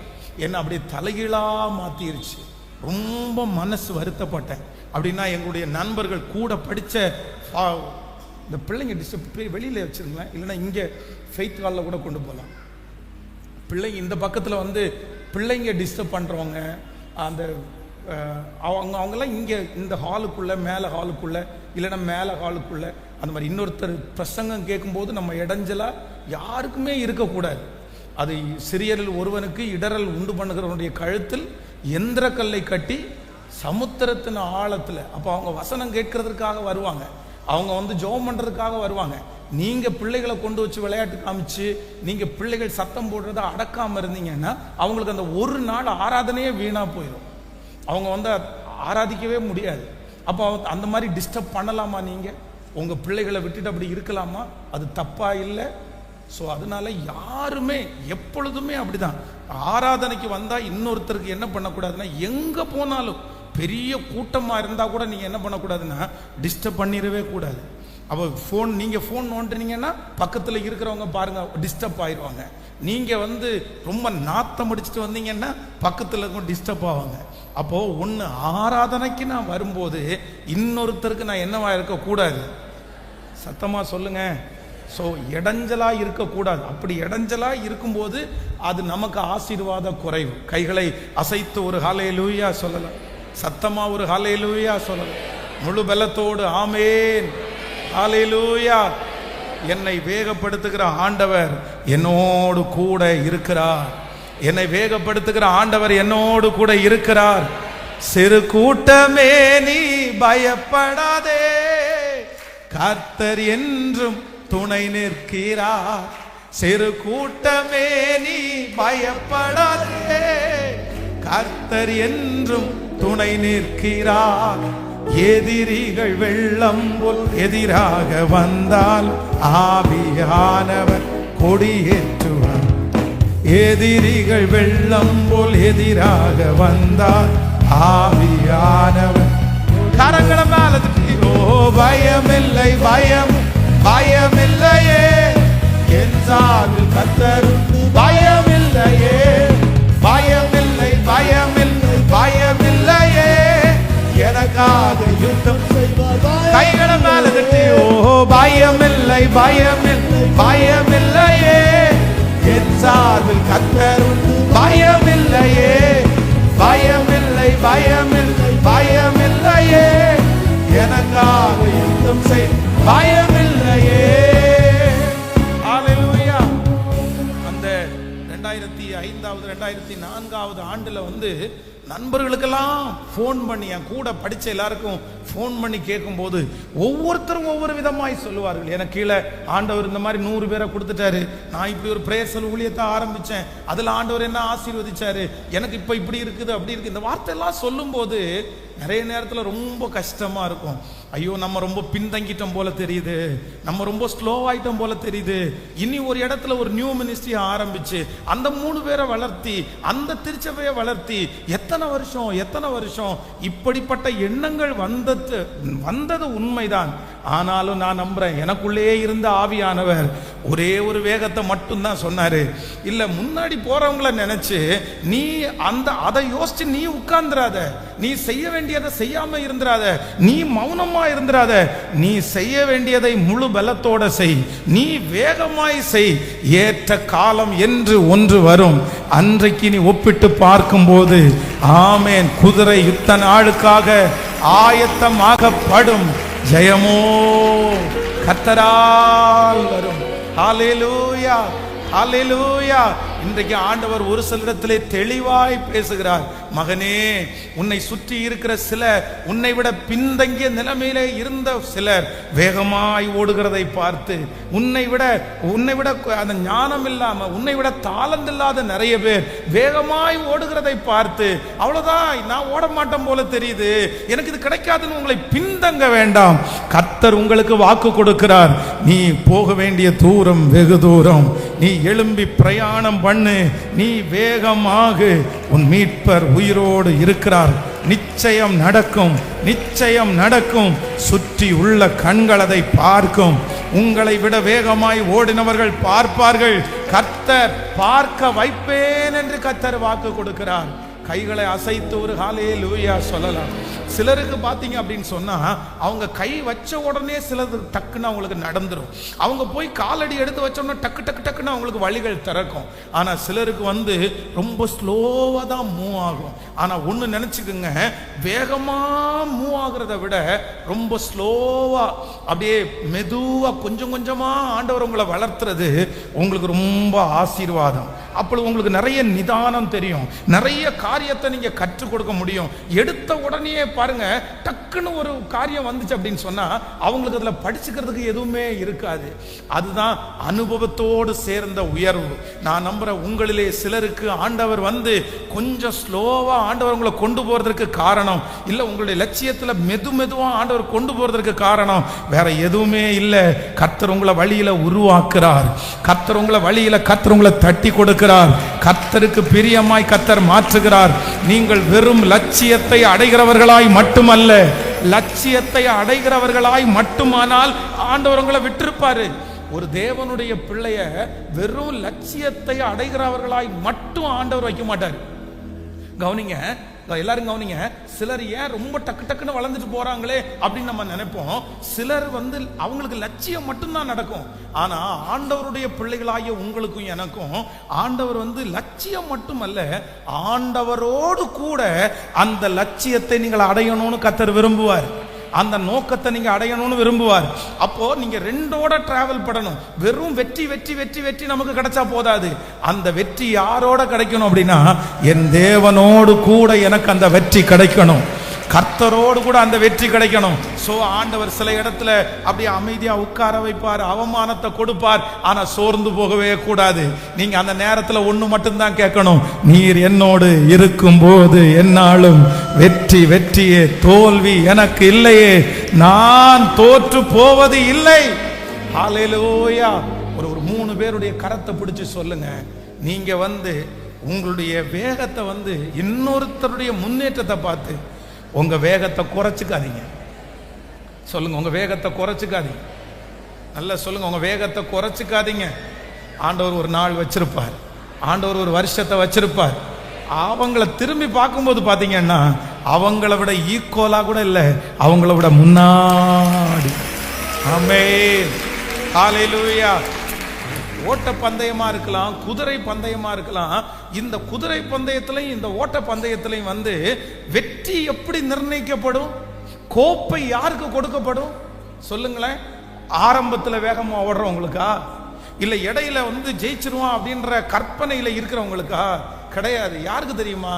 என்னை அப்படியே தலைகீழாக மாற்றிருச்சு. ரொம்ப மனசு வருத்தப்பட்டேன். அப்படின்னா எங்களுடைய நண்பர்கள் கூட படித்த இந்த பிள்ளைங்க டிஸ்டர்ப் வெளியில் வச்சுருங்களேன், இல்லைன்னா இங்கே ஃபெய்த் ஹாலில் கூட கொண்டு போகலாம். பிள்ளைங்க இந்த பக்கத்தில் வந்து பிள்ளைங்க டிஸ்டர்ப் பண்ணுறவங்க அந்த அவங்கெல்லாம் இங்கே இந்த ஹாலுக்குள்ளே மேலே ஹாலுக்குள்ளே இல்லைன்னா மேலே ஹாலுக்குள்ளே அந்த மாதிரி இன்னொருத்தர் பிரசங்கம் கேட்கும்போது நம்ம இடைஞ்சலாக யாருக்குமே இருக்கக்கூடாது. அது சிறியரில் ஒருவனுக்கு இடரல் உண்டு பண்ணுகிறவனுடைய கழுத்தில் எந்திர கல்லை கட்டி சமுத்திரத்தின் ஆழத்தில். அப்போ அவங்க வசனம் கேட்கறதுக்காக வருவாங்க, அவங்க வந்து ஜெபம் பண்ணுறதுக்காக வருவாங்க. நீங்கள் பிள்ளைகளை கொண்டு வச்சு விளையாட்டு காமிச்சு நீங்கள் பிள்ளைகள் சத்தம் போடுறதை அடக்காமல் இருந்தீங்கன்னா அவங்களுக்கு அந்த ஒரு நாள் ஆராதனையே வீணாக போயிடும், அவங்க வந்து ஆராதிக்கவே முடியாது. அப்போ அந்த மாதிரி டிஸ்டர்ப் பண்ணலாமா? நீங்கள் உங்கள் பிள்ளைகளை விட்டுட்டு அப்படி இருக்கலாமா? அது தப்பா இல்லை. ஸோ அதனால யாருமே எப்பொழுதுமே அப்படிதான். ஆராதனைக்கு வந்தால் இன்னொருத்தருக்கு என்ன பண்ணக்கூடாதுன்னா, எங்கே போனாலும் பெரிய கூட்டமாக இருந்தால் கூட நீங்கள் என்ன பண்ணக்கூடாதுன்னா டிஸ்டர்ப் பண்ணிடவே கூடாது. அப்போ நீங்கள் ஃபோன் நோண்டுனீங்கன்னா பக்கத்தில் இருக்கிறவங்க பாருங்க டிஸ்டர்ப் ஆயிடுவாங்க. நீங்கள் வந்து ரொம்ப நாத்தம் அடிச்சுட்டு வந்தீங்கன்னா பக்கத்தில் இருக்கும் டிஸ்டர்ப் ஆவாங்க. அப்போது ஒன்று ஆராதனைக்கு நான் வரும்போது இன்னொருத்தருக்கு நான் என்னவா இருக்கக்கூடாது? சத்தமாக சொல்லுங்க. ஸோ இடைஞ்சலாக இருக்கக்கூடாது. அப்படி இடைஞ்சலாக இருக்கும்போது அது நமக்கு ஆசீர்வாத குறைவு. கைகளை அசைத்து ஒரு ஹல்லேலூயா சொல்லலாம், சத்தமாக ஒரு ஹல்லேலூயா சொல்லலாம், முழு பலத்தோடு ஆமேன் ஹல்லேலூயா. என்னை வேகப்படுத்துகிற ஆண்டவர் என்னோடு கூட இருக்கிறார். என்னை வேகப்படுத்துகிற ஆண்டவர் என்னோடு கூட இருக்கிறார். சிறு கூட்டமே நீ பயப்படாதே, கர்த்தர் என்றும் துணை நிற்கிறார். சிறு கூட்டமே நீ பயப்படாதே, கர்த்தர் என்றும் துணை நிற்கிறார். எதிரிகள் வெள்ளம் போல் எதிராக வந்தால் ஆவியானவர் கொடியேற்றுவார். எதிரிகள் வெள்ளம் போல் எதிராக வந்தால் ஆவியானவர் கரங்களை மேல தட்டி, ஓ பயமில்லை பயமில்லையே, என் சார்பில் கர்த்தர் பயமில்லையே, பயமில்லையே, எனக்காக யுத்தம் செய்வார். கைகளை மேல தட்டி, ஓ பயமில்லை பயமில்லையே, என் சார்பில் கர்த்தர் பயமில்லையே, பயமில்லையே, எனக்காக யுத்தம் செய் பயமில்லையே. ஹல்லேலூயா. அந்த 2005வது 2004வது ஆண்டுல வந்து நண்பர்களுக்கெல்லாம் ஃபோன் பண்ணி, என் கூட படித்த எல்லாருக்கும் ஃபோன் பண்ணி கேட்கும்போது ஒவ்வொருத்தரும் ஒவ்வொரு விதமாய் சொல்லுவார்கள். எனக்கு கீழே ஆண்டவர் இந்த மாதிரி 100 பேரை கொடுத்துட்டாரு, நான் இப்படி ஒரு பிரேசல் ஊழியத்தை ஆரம்பித்தேன், அதில் ஆண்டவர் என்ன ஆசீர்வதிச்சாரு, எனக்கு இப்போ இப்படி இருக்குது அப்படி இருக்குது. இந்த வார்த்தையெல்லாம் சொல்லும்போது நிறைய நேரத்தில் ரொம்ப கஷ்டமாக இருக்கும். ஐயோ நம்ம ரொம்ப பின்தங்கிட்டோம் போல தெரியுது, நம்ம ரொம்ப ஸ்லோவாயிட்டோம் போல தெரியுது. இனி ஒரு இடத்துல ஒரு நியூ மினிஸ்ட்ரி ஆரம்பிச்சு அந்த 3 பேரை வளர்த்தி அந்த திருச்சபையை வளர்த்தி எத்தனை எத்தனை வருஷம் இப்படிப்பட்ட எண்ணங்கள் வந்தது உண்மைதான். ஆனாலும் நான் நம்புறேன், எனக்குள்ளே இருந்த ஆவியானவர் ஒரே ஒரு வேகத்தை மட்டும்தான் சொன்னாரு. இல்ல முன்னாடி போறவங்கள நினைச்சு நீ அதை யோசிச்சு நீ உட்கார்ந்துராத, நீ செய்ய வேண்டியதை செய்யாம இருந்துராத, நீ மௌனமா இருந்துராத, நீ செய்ய வேண்டியதை முழு பலத்தோட செய், நீ வேகமாய் செய். ஏற்ற காலம் என்று ஒன்று வரும், அன்றைக்கு நீ ஒப்பிட்டு பார்க்கும்போது ஆமேன், குதிரை யுத்த நாளுக்காக ஆயத்தமாகப்படும், ஜெயமோ கர்த்தரால் வரும். ஹல்லேலூயா, ஹல்லேலூயா. இன்றைக்கு ஆண்டவர் ஒரு சிலரிடத்திலே தெளிவாய் பேசுகிறார். மகனே, உன்னை சுற்றி இருக்கிற சிலர், உன்னை விட பின்தங்கிய நிலைமையிலே இருந்த சிலர் வேகமாய் ஓடுகிறதை பார்த்து, உன்னை விட அந்த ஞானம் இல்லாம, உன்னை விட தாளந்து இல்லாத நிறைய பேர் வேகமாய் ஓடுகிறதை பார்த்து, அவ்வளவுதான் நான் ஓட மாட்டேன் போல தெரியுது, எனக்கு இது கிடைக்காதுன்னு உங்களை பின்தங்க வேண்டாம். கர்த்தர் உங்களுக்கு வாக்கு கொடுக்கிறார். நீ போக வேண்டிய தூரம் வெகு தூரம். நீ எழும்பி பிரயாணம் பண்ணு, நீ வேகமாக, உன் மீட்பர் உயிரோடு இருக்கிறார். நிச்சயம் நடக்கும், நிச்சயம் நடக்கும். சுற்றி உள்ள கண்கள் அதை பார்க்கும். உங்களை விட வேகமாய் ஓடினவர்கள் பார்ப்பார்கள். கர்த்தர் பார்க்க வைப்பேன் என்று கர்த்தர் வாக்கு கொடுக்கிறார். கைகளை அசைத்து ஒரு ஹல்லேலூயா சொல்லலாம். சிலருக்கு பார்த்தீங்க அப்படின்னு சொன்னா, அவங்க கை வச்ச உடனே சிலது டக்குன்னு அவங்களுக்கு நடந்துடும். அவங்க போய் காலடி எடுத்து வச்சோம்னா டக்கு டக்கு டக்குன்னு அவங்களுக்கு வழிகள் திறக்கும். ஆனா சிலருக்கு ரொம்ப ஸ்லோவா தான் மூவ் ஆகும். ஆனா ஒண்ணு நினைச்சுக்குங்க, வேகமா மூவ் ஆகுறத விட ரொம்ப ஸ்லோவா அப்படியே மெதுவா கொஞ்சம் கொஞ்சமா ஆண்டவர் உங்களை வளர்த்துறது உங்களுக்கு ரொம்ப ஆசீர்வாதம். அப்பொழுது உங்களுக்கு நிறைய நிதானம் தெரியும், நிறைய காரியத்தை நீங்க கற்றுக் கொடுக்க முடியும். எடுத்த உடனே பாருங்க, டக்குன்னு ஒரு காரியம் வந்துச்சு அப்படின்னு சொன்னா அவங்களுக்கு அதுல படிச்சுக்கிறதுக்கு எதுவுமே இருக்காது. அதுதான் அனுபவத்தோடு சேர்ந்த உயர்வு. நான் நம்புறேன், உங்களிலே சிலருக்கு ஆண்டவர் கொஞ்சம் ஸ்லோவா ஆண்டவர் உங்களை கொண்டு போறதுக்கு காரணம் இல்ல, உங்களுடைய லட்சியத்துல மெதுவா ஆண்டவர் கொண்டு போறதுக்கு காரணம் வேற எதுவுமே இல்ல. கர்த்தர் உங்களை வழியில உருவாக்குறார். கர்த்தர் உங்களை வழியில உங்களை தட்டி கொடுக்கிறார். கர்த்தருக்கு பிரியமாய் கர்த்தர் மாற்றுகிறார். நீங்கள் வெறும் லட்சியத்தை அடைகிறவர்களாய் மட்டுமல்ல, லட்சியத்தை அடைகிறவர்களாய் மட்டுமானால் ஆண்டவர் உங்களை விட்டிருப்பாரு. ஒரு தேவனுடைய பிள்ளைய வெறும் லட்சியத்தை அடைகிறவர்களாய் மட்டும் ஆண்டவர் வைக்க மாட்டார். கவனிங்க, எல்லாரும் கவனிங்க. சிலர் ஏன் ரொம்ப டக்கு டக்குன்னு வளர்ந்துட்டு போறாங்களே அப்படின்னு நம்ம நினைப்போம். சிலர் அவங்களுக்கு லட்சியம் மட்டும்தான் நடக்கும். ஆனா ஆண்டவருடைய பிள்ளைகளாகிய உங்களுக்கும் எனக்கும் ஆண்டவர் லட்சியம் மட்டுமல்ல, ஆண்டவரோடு கூட அந்த லட்சியத்தை நீங்கள் அடையணும்னு கர்த்தர் விரும்புவார். அந்த நோக்கத்தை நீங்க அடையணும்னு விரும்புவார். அப்போ நீங்க ரெண்டோட டிராவல் பண்ணணும். வெறும் வெற்றி வெற்றி வெற்றி வெற்றி நமக்கு கிடைச்சா போதாது. அந்த வெற்றி யாரோட கிடைக்கணும் அப்படின்னா, என் தேவனோடு கூட எனக்கு அந்த வெற்றி கிடைக்கணும், கர்த்தரோடு கூட அந்த வெற்றி கிடைக்கணும். சோ ஆண்டவர் சில இடத்துல அப்படியே அமைதியா உட்கார வைப்பார், அவமானத்தை கொடுப்பார். ஆனா சோர்ந்து போகவே கூடாது. நீங்க அந்த நேரத்துல ஒண்ணு மட்டும்தான் கேட்கணும், நீர் என்னோடு இருக்கும் போது என்னாலும் வெற்றி வெற்றியே, தோல்வி எனக்கு இல்லையே, நான் தோற்று போவது இல்லை. ஹல்லேலூயா. ஒரு 3 பேருடைய கரத்தை பிடிச்சு சொல்லுங்க, நீங்க உங்களுடைய வேகத்தை இன்னொருத்தருடைய முன்னேற்றத்தை பார்த்து உங்க வேகத்தை குறைச்சிக்காதீங்க. சொல்லுங்க, உங்க வேகத்தை குறைச்சிக்காதீங்க. நல்லா சொல்லுங்க, உங்க வேகத்தை குறைச்சிக்காதீங்க. ஆண்டவர் ஒரு நாள் வச்சிருப்பார், ஆண்டவர் ஒரு வருஷத்தை வச்சிருப்பார். அவங்கள திரும்பி பார்க்கும்போது பாத்தீங்கன்னா அவங்கள விட ஈக்குவலா கூட இல்லை, அவங்கள விட முன்னாடி. ஆமென், ஹல்லேலூயா. ஓட்ட பந்தயமா இருக்கலாம், குதிரை பந்தயமா இருக்கலாம். இந்த குதிரை பந்தயத்திலையும் இந்த ஓட்ட பந்தயத்திலையும் வெற்றி எப்படி நிர்ணயிக்கப்படும், கோப்பை யாருக்கு கொடுக்கப்படும் சொல்லுங்களேன்? ஆரம்பத்தில் வேகமா ஓடுறவங்களுக்கா, இல்ல இடையில ஜெயிச்சிருவான் அப்படின்ற கற்பனையில இருக்கிறவங்களுக்கா? கிடையாது. யாருக்கு தெரியுமா?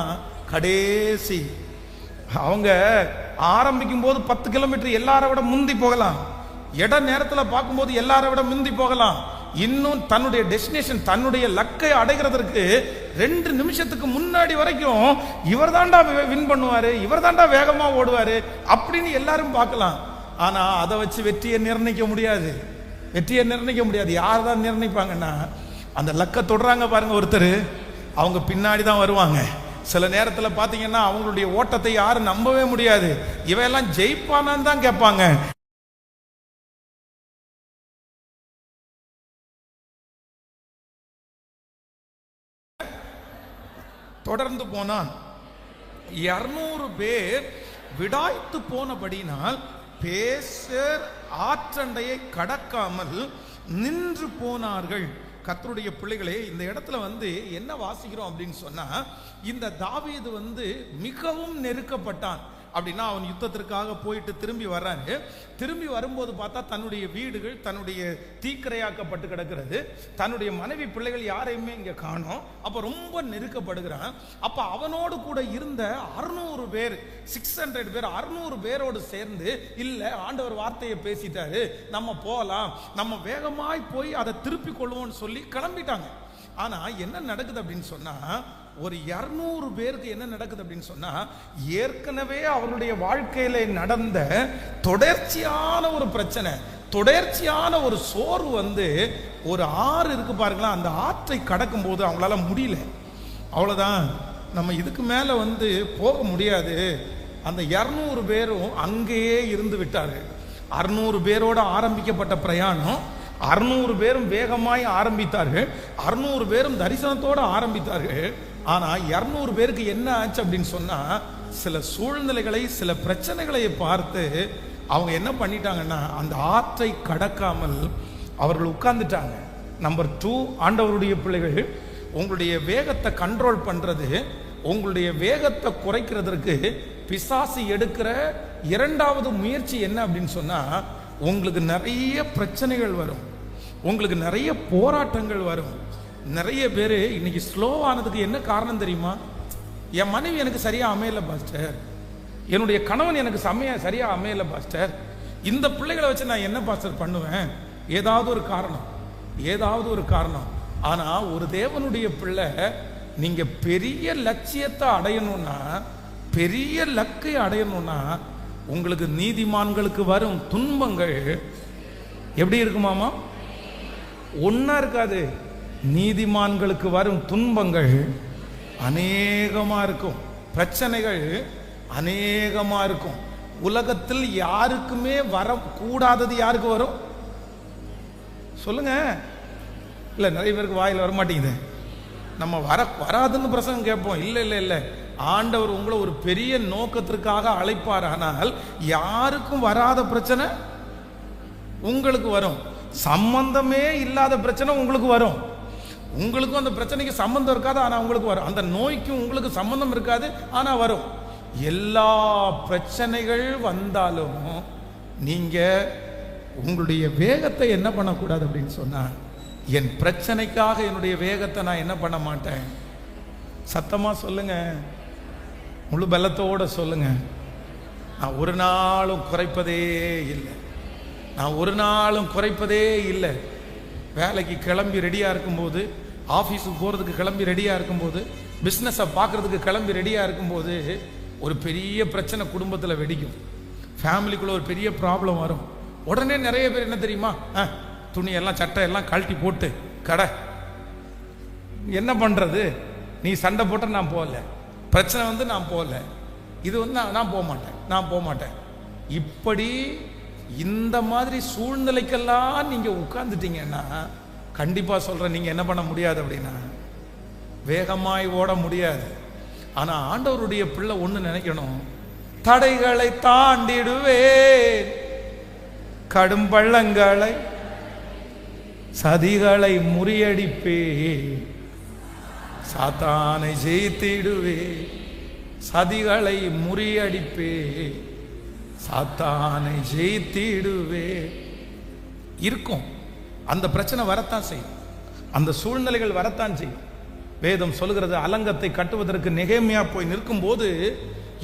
கடைசி அவங்க ஆரம்பிக்கும் போது 10 கிலோமீட்டர் எல்லாரை விட முந்தி போகலாம், இட நேரத்தில் பார்க்கும்போது எல்லாரை விட முந்தி போகலாம். இன்னும் தன்னுடைய டெஸ்டினேஷன், தன்னுடைய லக்கை அடைகிறதுக்கு 2 நிமிஷத்துக்கு முன்னாடி வரைக்கும் இவர் தாண்டா வின் பண்ணுவாரு, இவர் தாண்டா வேகமா ஓடுவாரு அப்படின்னு எல்லாரும் பார்க்கலாம். ஆனா அதை வச்சு வெற்றியை நிர்ணயிக்க முடியாது, வெற்றியை நிர்ணயிக்க முடியாது. யார் தான் நிர்ணயிப்பாங்கன்னா, அந்த லக்கை தொடுறாங்க பாருங்க ஒருத்தர், அவங்க பின்னாடி தான் வருவாங்க. சில நேரத்தில் பார்த்தீங்கன்னா அவங்களுடைய ஓட்டத்தை யாரும் நம்பவே முடியாது. இவையெல்லாம் ஜெயிப்பானான்னு தான் கேட்பாங்க. தொடர்ந்து போனான். 200 பேர் விடாய்த்து போனபடினால் பேசர் ஆற்றண்டையை கடக்காமல் நின்று போனார்கள். கர்த்தருடைய பிள்ளைகளே, இந்த இடத்துல என்ன வாசிக்கிறோம் அப்படின்னு சொன்னா, இந்த தாவீது மிகவும் நெருக்கப்பட்டான். அப்படின்னா அவன் யுத்தத்திற்காக போயிட்டு திரும்பி வர்றாரு. திரும்பி வரும்போது பார்த்தா தன்னுடைய வீடுகள் தன்னுடைய தீக்கிரையாக்கப்பட்டு கிடக்கிறது. தன்னுடைய மனைவி பிள்ளைகள் யாரையுமே இங்க காணோம். அப்ப ரொம்ப நெருக்கப்படுகிறான். அப்ப அவனோடு கூட இருந்த 600 பேர் 600 பேர் 600 பேரோடு சேர்ந்து, இல்ல ஆண்டவர் வார்த்தையை பேசிட்டாரு, நம்ம போகலாம், நம்ம வேகமாய் போய் அதை திருப்பி கொள்வோம்னு சொல்லி கிளம்பிட்டாங்க. ஆனா என்ன நடக்குது அப்படின்னு சொன்னா, ஒரு 200 பேருக்கு என்ன நடக்குது அப்படின்னு சொன்னா, ஏற்கனவே அவருடைய வாழ்க்கையில நடந்த தொடர்ச்சியான ஒரு பிரச்சனை, தொடர்ச்சியான ஒரு சோர்வு ஒரு ஆறு இருக்கு பாருங்களா, அந்த ஆற்றை கடக்கும் போது அவங்களால முடியல. அவ்வளவுதான், நம்ம இதுக்கு மேல போக முடியாது. அந்த 200 பேரும் அங்கேயே இருந்து விட்டார்கள். 600 பேரோட ஆரம்பிக்கப்பட்ட பிரயாணம் 600 பேரும் வேகமாய் ஆரம்பித்தார்கள். 600 பேரும் தரிசனத்தோடு ஆரம்பித்தார்கள். ஆனா 200 பேருக்கு என்ன ஆச்சு அப்படின்னு சொன்னா, சில சூழ்நிலைகளை, சில பிரச்சனைகளை பார்த்து அவங்க என்ன பண்ணிட்டாங்கன்னா, அந்த ஆற்றை கடக்காமல் அவர்கள் உட்கார்ந்துட்டாங்க. நம்பர் 2, ஆண்டவருடைய பிள்ளைகள், உங்களுடைய வேகத்தை கண்ட்ரோல் பண்றது, உங்களுடைய வேகத்தை குறைக்கிறதுக்கு பிசாசு எடுக்கிற இரண்டாவது முயற்சி என்ன அப்படின்னு சொன்னா, உங்களுக்கு நிறைய பிரச்சனைகள் வரும், உங்களுக்கு நிறைய போராட்டங்கள் வரும். நிறைய பேர் இன்னைக்கு ஸ்லோ ஆனதுக்கு என்ன காரணம் தெரியுமா? என் மனைவி எனக்கு சரியா அமையல பாஸ்டர், என்னுடைய கணவன் எனக்கு சரியா அமையல பாஸ்டர், இந்த பிள்ளைகளை வச்சு நான் என்ன பாஸ்டர் பண்ணுவேன்? ஏதாவது ஒரு காரணம், ஏதாவது ஒரு காரணம். ஆனா ஒரு தேவனுடைய பிள்ளை, நீங்க பெரிய லட்சியத்தை அடையணும்னா, பெரிய லக்கை அடையணும்னா, உங்களுக்கு நீதிமான்களுக்கு வரும் துன்பங்கள் எப்படி இருக்குமாமா? ஒன்னா இருக்காது. நீதிமான்களுக்கு வரும் துன்பங்கள் அநேகமா இருக்கும், பிரச்சனைகள் அநேகமா இருக்கும். உலகத்தில் யாருக்குமே வரக்கூடாதது யாருக்கு வரும் சொல்லுங்க? இல்ல, நிறைய பேருக்கு வாயில் வரமாட்டேங்குது. நம்ம வராதுன்னு பிரசங்கம் கேட்போம். இல்ல இல்ல இல்ல, ஆண்டவர் உங்களை ஒரு பெரிய நோக்கத்திற்காக அழைப்பார். ஆனால் யாருக்கும் வராத பிரச்சனை உங்களுக்கு வரும். சம்பந்தமே இல்லாத பிரச்சனை உங்களுக்கு வரும். உங்களுக்கும் அந்த பிரச்சனைக்கு சம்பந்தம் இருக்காது, ஆனா உங்களுக்கு வரும். அந்த நோய்க்கும் உங்களுக்கு சம்பந்தம் இருக்காது, ஆனா வரும். எல்லா பிரச்சனைகள் வந்தாலும் நீங்க உங்களுடைய வேகத்தை என்ன பண்ணக்கூடாது அப்படின்னு சொன்னா, என் பிரச்சனைக்காக என்னுடைய வேகத்தை நான் என்ன பண்ண மாட்டேன். சத்தமா சொல்லுங்க, முழு பலத்தோட சொல்லுங்க. நான் ஒரு நாளும் குறைப்பதே இல்லை, நான் ஒரு நாளும் குறைப்பதே இல்லை. வேலைக்கு கிளம்பி ரெடியா இருக்கும்போது, ஆஃபீஸுக்கு போகிறதுக்கு கிளம்பி ரெடியாக இருக்கும்போது, பிஸ்னஸை பார்க்குறதுக்கு கிளம்பி ரெடியாக இருக்கும்போது, ஒரு பெரிய பிரச்சனை குடும்பத்தில் வெடிக்கும், ஃபேமிலிக்குள்ளே ஒரு பெரிய ப்ராப்ளம் வரும். உடனே நிறைய பேர் என்ன தெரியுமா, துணியெல்லாம் சட்டையெல்லாம் கழட்டி போட்டு கடை, என்ன பண்ணுறது, நீ சண்டை போட்ட நான் போகல, பிரச்சனை நான் போகல, இது நான் போக மாட்டேன், நான் போக மாட்டேன். இப்படி இந்த மாதிரி சூழ்நிலைக்கெல்லாம் நீங்கள் உட்கார்ந்துட்டீங்கன்னா, கண்டிப்பா சொல்றேன், நீங்க என்ன பண்ண முடியாது அப்படின்னா, வேகமாய் ஓட முடியாது. ஆனா ஆண்டவருடைய பிள்ளை ஒண்ணு நினைக்கணும், தடைகளை தாண்டிடுவேன், கடும் பள்ளங்களை சதிகளை முறியடிப்பே, சாத்தானை ஜெயித்திடுவே, சதிகளை முறியடிப்பே, சாத்தானை ஜெயித்திடுவே. இருக்கும், அந்த பிரச்சனை வரத்தான் செய்யும், அந்த சூழ்நிலைகள் வரத்தான் செய்யும். வேதம் சொல்லுகிறது, அலங்கத்தை கட்டுவதற்கு நெகேமியா போய் நிற்கும் போது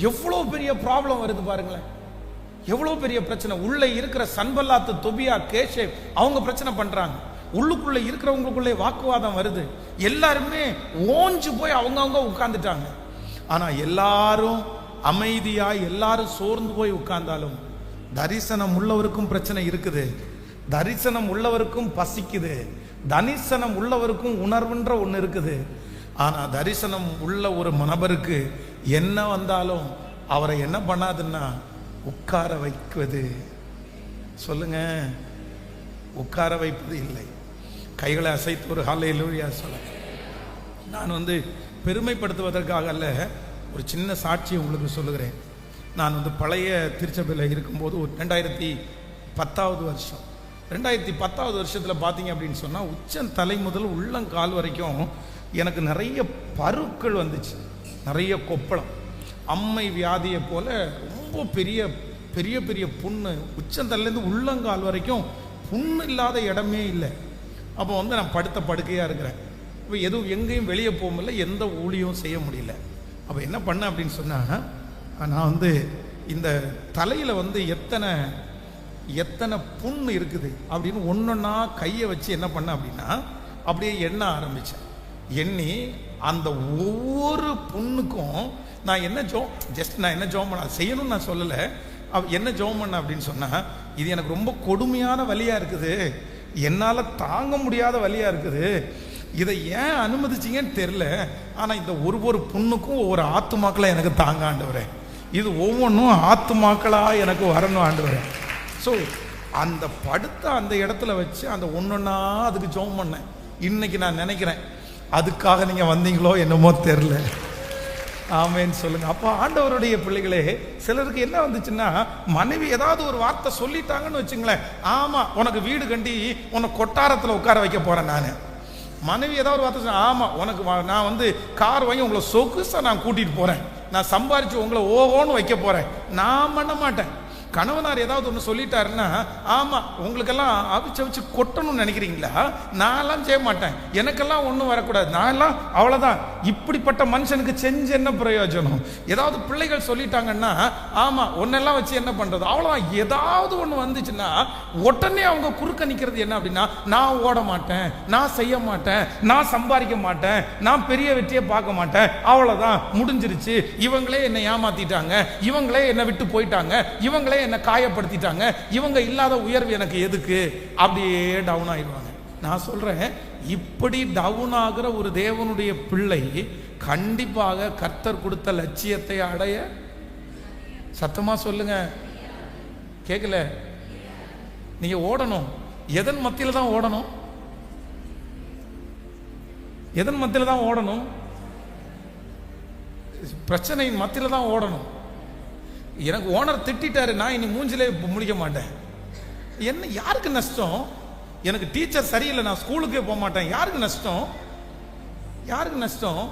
எவ்வளவு பெரிய ப்ராப்ளம் வருது பாருங்களேன், எவ்வளவு பெரிய பிரச்சனை. உள்ள இருக்கிற சன்பல்லாத்து, தொபியா, கேஷேப் அவங்க பிரச்சனை பண்றாங்க, உள்ளுக்குள்ள இருக்கிறவங்களுக்குள்ளே வாக்குவாதம் வருது, எல்லாருமே ஓஞ்சு போய் அவங்க உட்கார்ந்துட்டாங்க. ஆனா எல்லாரும் அமைதியாய், எல்லாரும் சோர்ந்து போய் உட்கார்ந்தாலும், தரிசனம் உள்ளவருக்கும் பிரச்சனை இருக்குது, தரிசனம் உள்ளவருக்கும் பசிக்குது, தரிசனம் உள்ளவருக்கும் உணர்வுன்ற ஒன்று இருக்குது. ஆனால் தரிசனம் உள்ள ஒரு நபருக்கு என்ன வந்தாலும் அவரை என்ன பண்ணாதுன்னா உட்கார வைக்குவது. சொல்லுங்க, உட்கார வைப்பது இல்லை. கைகளை அசைத்து ஒரு ஹல்லேலூயா சொல்ல. நான் பெருமைப்படுத்துவதற்காக அல்ல, ஒரு சின்ன சாட்சி உங்களுக்கு சொல்லுகிறேன். நான் பழைய திருச்சபையில் இருக்கும்போது ஒரு 2010 வருஷம் 2010 வருஷத்தில் பார்த்தீங்க அப்படின்னு சொன்னால் உச்சம் தலை முதல் உள்ளங்கால் வரைக்கும் எனக்கு நிறைய பருக்கள் வந்துச்சு, நிறைய கொப்பளம், அம்மை வியாதியை போல ரொம்ப பெரிய பெரிய பெரிய புண்ணு, உச்சந்தல்லேருந்து உள்ளங்கால் வரைக்கும் புண்ணு இல்லாத இடமே இல்லை. அப்போ நான் படுத்த படுக்கையாக இருக்கிறேன். இப்போ எதுவும் எங்கேயும் வெளியே போக முடியல, எந்த ஊழியும் செய்ய முடியல. அப்போ என்ன பண்ணேன் அப்படின்னு சொன்னால், நான் இந்த தலையில் எத்தனை எத்தனை புண்ணு இருக்குது அப்படின்னு ஒன்றொன்னா கையை வச்சு என்ன பண்ணேன் அப்படின்னா அப்படியே எண்ண ஆரம்பித்தேன். எண்ணி அந்த ஒவ்வொரு புண்ணுக்கும் நான் என்ன நான் என்ன ஜோம் பண்ண செய்யணும்னு நான் சொல்லலை. என்ன ஜோம் பண்ண அப்படின்னு சொன்னால், இது எனக்கு ரொம்ப கொடுமையான வலியாக இருக்குது, என்னால் தாங்க முடியாத வலியாக இருக்குது, இதை ஏன் அனுமதிச்சிங்கன்னு தெரில, ஆனால் இந்த ஒரு புண்ணுக்கும் ஒவ்வொரு ஆத்துமாக்களை எனக்கு தாங்க ஆண்டவரே, இது ஒவ்வொன்றும் ஆத்துமாக்களாக எனக்கு வரணும் ஆண்டவரே. ஸோ அந்த படுத்த அந்த இடத்துல வச்சு அந்த ஒன்றொன்னா அதுக்கு ஜோம் பண்ணேன். இன்னைக்கு நான் நினைக்கிறேன், அதுக்காக நீங்கள் வந்தீங்களோ என்னமோ தெரில. ஆமேன்னு சொல்லுங்க. அப்போ ஆண்டவருடைய பிள்ளைகளே, சிலருக்கு என்ன வந்துச்சுன்னா, மனைவி ஏதாவது ஒரு வார்த்தை சொல்லிட்டாங்கன்னு வச்சுங்களேன், ஆமாம் உனக்கு வீடு கட்டி உன்னை கொட்டாரத்தில் உட்கார வைக்க போகிறேன் நான். மனைவி ஏதாவது ஒரு வார்த்தை சொன்னா, ஆமாம் உனக்கு நான் கார் வாங்கி உங்களை சொகுசாக நான் கூட்டிகிட்டு போகிறேன், நான் சம்பாரித்து உங்களை ஓஹோன்னு வைக்க போகிறேன். நான் பண்ண மாட்டேன். கணவனார் ஏதாவது ஒன்று சொல்லிட்டாருன்னா, ஆமாம் உங்களுக்கெல்லாம் அவிச்சு கொட்டணும்னு நினைக்கிறீங்களா, நான்லாம் செய்ய மாட்டேன், எனக்கெல்லாம் ஒன்றும் வரக்கூடாது, நான்லாம் அவ்வளோதான். இப்படிப்பட்ட மனுஷனுக்கு செஞ்சு என்ன பிரயோஜனம்? ஏதாவது பிள்ளைகள் சொல்லிட்டாங்கன்னா, ஆமாம் ஒன்னெல்லாம் வச்சு என்ன பண்ணுறது, அவ்வளோதான். ஏதாவது ஒன்று வந்துச்சுன்னா உடனே அவங்க குறுக்க நிற்கிறது என்ன அப்படின்னா, நான் ஓட மாட்டேன், நான் செய்ய மாட்டேன், நான் சம்பாதிக்க மாட்டேன், நான் பெரிய வெற்றியை பார்க்க மாட்டேன், அவ்வளோதான் முடிஞ்சிருச்சு, இவங்களே என்னை ஏமாத்திட்டாங்க, இவங்களே என்னை விட்டு போயிட்டாங்க, இவங்களே என்னை காயப்படுத்திட்டாங்க, இவங்க இல்லாத உயர்வு எனக்கு எதுக்கு, அப்படியே டவுன் ஆயிடுவாங்க. நான் சொல்றேன், இப்படி டவுன் ஆகிற ஒரு தேவனுடைய பிள்ளை கண்டிப்பாக கர்த்தர் கொடுத்த லட்சியத்தை அடைய, சத்தமா சொல்லுங்க, கேட்கல, நீங்க ஓடணும். எதன் மத்தியில தான் ஓடணும்? எதன் மத்தியில தான் ஓடணும்? பிரச்சனையின் மத்தியில தான் ஓடணும். எனக்கு ஓனர் திட்டாரு, நான் இனி மூஞ்சிலே முழிக்க மாட்டேன். என்ன, யாருக்கு நஷ்டம்? எனக்கு டீச்சர் சரியில்லை, நான் ஸ்கூலுக்கே போக மாட்டேன், யாருக்கு நஷ்டம்? யாருக்கு நஷ்டம்?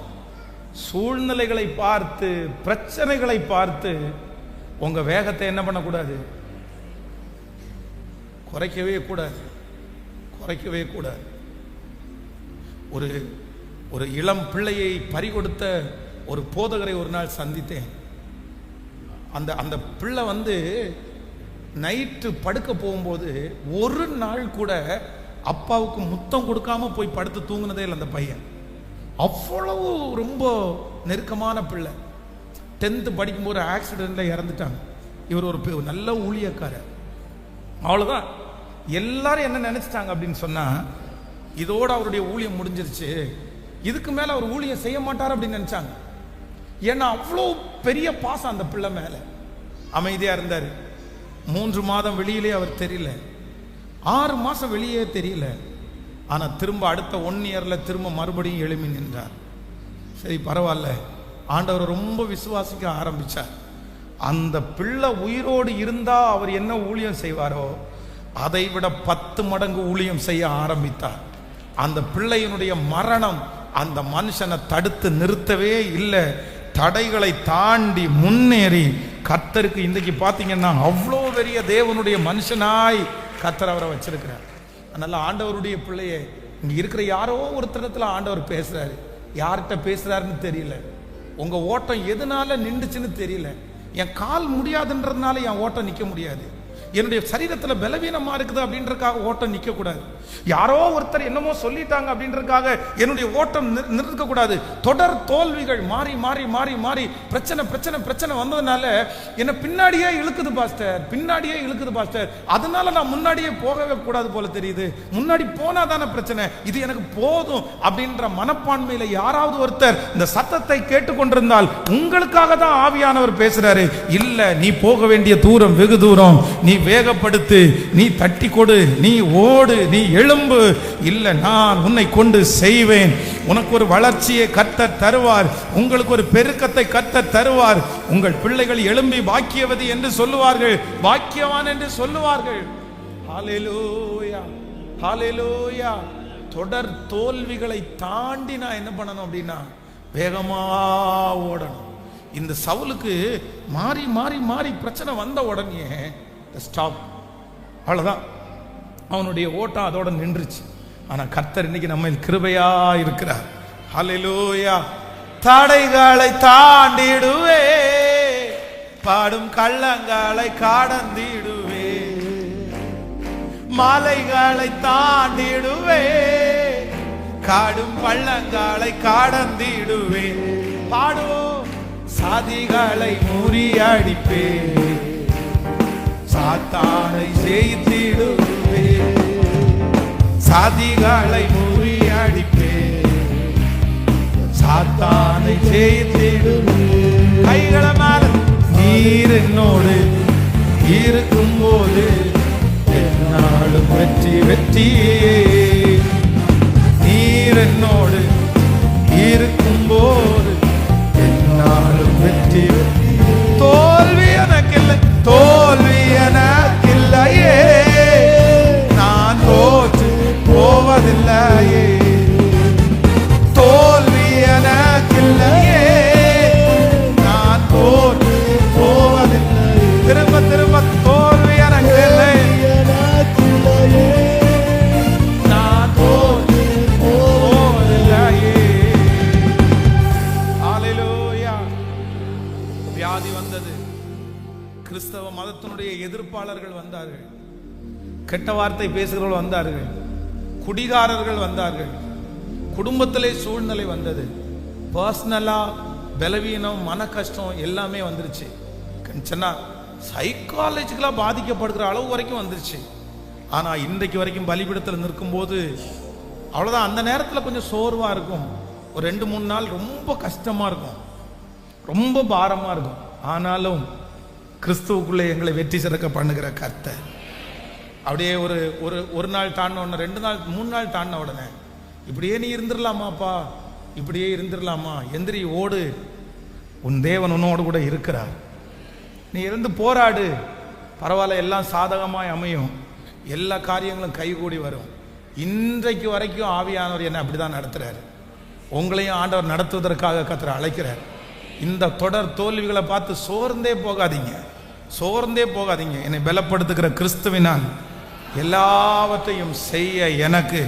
சூழ்நிலைகளை பார்த்து, பிரச்சனைகளை பார்த்து உங்க வேகத்தை என்ன பண்ணக்கூடாது? குறைக்கவே கூடாது, குறைக்கவே கூடாது. ஒரு இளம் பிள்ளையை பறிகொடுத்த ஒரு போதகரை ஒரு நாள் சந்தித்தேன். அந்த பிள்ளை நைட்டு படுக்க போகும்போது ஒரு நாள் கூட அப்பாவுக்கு முத்தம் கொடுக்காம போய் படுத்து தூங்கினதே இல்லை அந்த பையன். அவ்வளவு ரொம்ப நெருக்கமான பிள்ளை. 10th படிக்கும்போது ஆக்சிடென்ட்ல இறந்துட்டாங்க. இவர் ஒரு நல்ல ஊழியக்காரர். அவ்வளோதான். எல்லாரும் என்ன நினைச்சிட்டாங்க அப்படின்னு சொன்னா, இதோட அவருடைய ஊழியம் முடிஞ்சிருச்சு, இதுக்கு மேல அவர் ஊழியம் செய்ய மாட்டார் அப்படின்னு நினைச்சாங்க. ஏன்னா அவ்வளோ பெரிய பாசம் அந்த பிள்ளை மேல. அமைதியா இருந்தார். 3 மாதம் வெளியிலே அவர் தெரியல, 6 மாசம் வெளியே தெரியல. ஆனா திரும்ப அடுத்த 1 இயர்ல திரும்ப மறுபடியும் எழுப்பி நின்றார். சரி பரவாயில்ல, ஆண்டவர் ரொம்ப விசுவாசிக்க ஆரம்பிச்சார். அந்த பிள்ளை உயிரோடு இருந்தா அவர் என்ன ஊழியம் செய்வாரோ அதை விட 10 மடங்கு ஊழியம் செய்ய ஆரம்பித்தார். அந்த பிள்ளையினுடைய மரணம் அந்த மனுஷனை தடுத்து நிறுத்தவே இல்லை. தடைகளை தாண்டி முன்னேறி கர்த்தருக்கு இன்றைக்கு பார்த்தீங்கன்னா அவ்வளோ பெரிய தேவனுடைய மனுஷனாய் கர்த்தர் அவரை வச்சிருக்கிறார். அதனால ஆண்டவருடைய பிள்ளையே, இங்க இருக்கிற யாரோ ஒருத்தரத்துல ஆண்டவர் பேசுறாரு. யார்கிட்ட பேசுறாருன்னு தெரியல. உங்க ஓட்டம் எதனால நின்றுச்சுன்னு தெரியல. என் கால் முடியாதுன்றதுனால என் ஓட்டம் நிற்க முடியாது. என்னுடைய சரீரத்தில் பலவீனமா இருக்குது அப்படின்றதுக்காக ஓட்டம் நிற்க கூடாது. யாரோ ஒருத்தர் என்னமோ சொல்லிட்டாங்க அப்படின்றதுக்காக என்னுடைய ஓட்டம் நிறுத்த கூடாது. தொடர் தோல்விகள் மாறி மாறி மாறி மாறி பிரச்சனை பிரச்சனை பிரச்சனை வந்ததுனால என்ன பின்னாடியே இழுக்குது பாஸ்டர், பின்னாடியே இழுக்குது பாஸ்டர். அதனால நான் முன்னாடியே போகவே கூடாது போல தெரியுது. முன்னாடி போனா தானே பிரச்சனை, இது எனக்கு போதும் அப்படின்ற மனப்பான்மையில யாராவது ஒருத்தர் இந்த சத்தத்தை கேட்டுக்கொண்டிருந்தால் உங்களுக்காக தான் ஆவியானவர் பேசுறாரு. இல்ல, நீ போக வேண்டிய தூரம் வெகு தூரம், நீ வேகப்படுத்து, நீ தட்டி கொடு, நீ ஓடு, நீ எழும்பு. இல்ல, நான் உன்னை கொண்டு செய்வேன். உனக்கு ஒரு வளர்ச்சியை கர்த்தர் தருவார், உங்களுக்கு ஒரு பெருக்கத்தை கர்த்தர் தருவார். உங்கள் பிள்ளைகள் எழும்பி பாக்கியவதி என்று சொல்லுவார்கள், பாக்கியவான் என்று சொல்லுவார்கள். ஹல்லேலூயா, ஹல்லேலூயா. தொடர் தோல்விகளை தாண்டி நான் என்ன பண்ணணும் அப்படின்னா வேகமா ஓடணும். இந்த சவுலுக்கு மாறி மாறி மாறி பிரச்சனை வந்த உடனே ஸ்டாப், அவ்வளவுதான், அவனுடைய ஓட்டம் அதோட நின்றுச்சு. ஆனா கர்த்தர் இன்னைக்கு நம்ம கிருபையா இருக்கிறார். ஹல்லேலூயா. தடைகளை தாண்டிடுவே, பாடும் கள்ளங்களை கடந்திடுவே, மலைகளை தாண்டிடுவே, காடும் பள்ளங்களை கடந்திடுவே, பாடுவோம் சாதிகளை முறியடிப்பே, சாத்தானை ஜெயித்திடுவே, சாதிகளை முறியடிப்பே, சாத்தானை ஜெயித்திடுவே. கைகளை மேல, நீர் என்னோடு இருக்கும் போது என்னாலும் வெற்றி வெற்றியே, நீர் என்னோடு இருக்கும் போது என்னாலும் வெற்றி வெற்றி. தோல்வி எனக்கில்லை, தோல்வி எனக்கில்லையே, நான் தோற்று போவதில்லையே, தோல்வி எனக்கில்லையே, நான் தோற்று போவதில்லை. திரும்ப திரும்ப தோல்வி எனக்கில்லை, நான் தோற்று போவதில்லையே. ஹல்லேலூயா. வியாதி வந்தது, கிறிஸ்தவ மதத்தினுடைய எதிர்ப்பாளர்கள் வந்தார்கள், கெட்ட வார்த்தை பேசுகிறவர்கள் வந்தார்கள், குடிகாரர்கள் வந்தார்கள், குடும்பத்திலே சூழ்நிலை வந்தது, பர்சனலா பலவீனம், மன கஷ்டம் எல்லாமே வந்துருச்சு. சைக்காலஜிக்கலா பாதிக்கப்படுகிற அளவு வரைக்கும் வந்துருச்சு. ஆனா இன்றைக்கு வரைக்கும் பலிபீடத்தில் நிற்கும் போது அவ்வளவுதான், அந்த நேரத்தில் கொஞ்சம் சோர்வா இருக்கும், ஒரு 2-3 நாள் ரொம்ப கஷ்டமா இருக்கும், ரொம்ப பாரமா இருக்கும். ஆனாலும் கிறிஸ்துவுக்குள்ளே எங்களை வெற்றி சிறக்க பண்ணுகிற கர்த்தர் அப்படியே ஒரு நாள் தாண்டின உடனே, 2 நாள் 3 நாள் தாண்டின உடனே இப்படியே நீ இருந்துடலாமாப்பா, இப்படியே இருந்துடலாமா, எந்திரி ஓடு, உன் தேவன் உன்னோடு கூட இருக்கிறார், நீ இருந்து போராடு, பரவாயில்ல, எல்லாம் சாதகமாய் அமையும், எல்லா காரியங்களும் கைகூடி வரும். இன்றைக்கு வரைக்கும் ஆவியானவர் என்ன அப்படிதான் நடத்துறாரு. உங்களையும் ஆண்டவர் நடத்துவதற்காக கர்த்தர் அழைக்கிறார். இந்த தொடர் தோல்விகளை பார்த்து சோர்ந்தே போகாதீங்க, சோர்ந்தே போகாதீங்க. என்னை பலப்படுத்துகிற கிறிஸ்துவினால் எல்லாவற்றையும் செய்ய எனக்கு,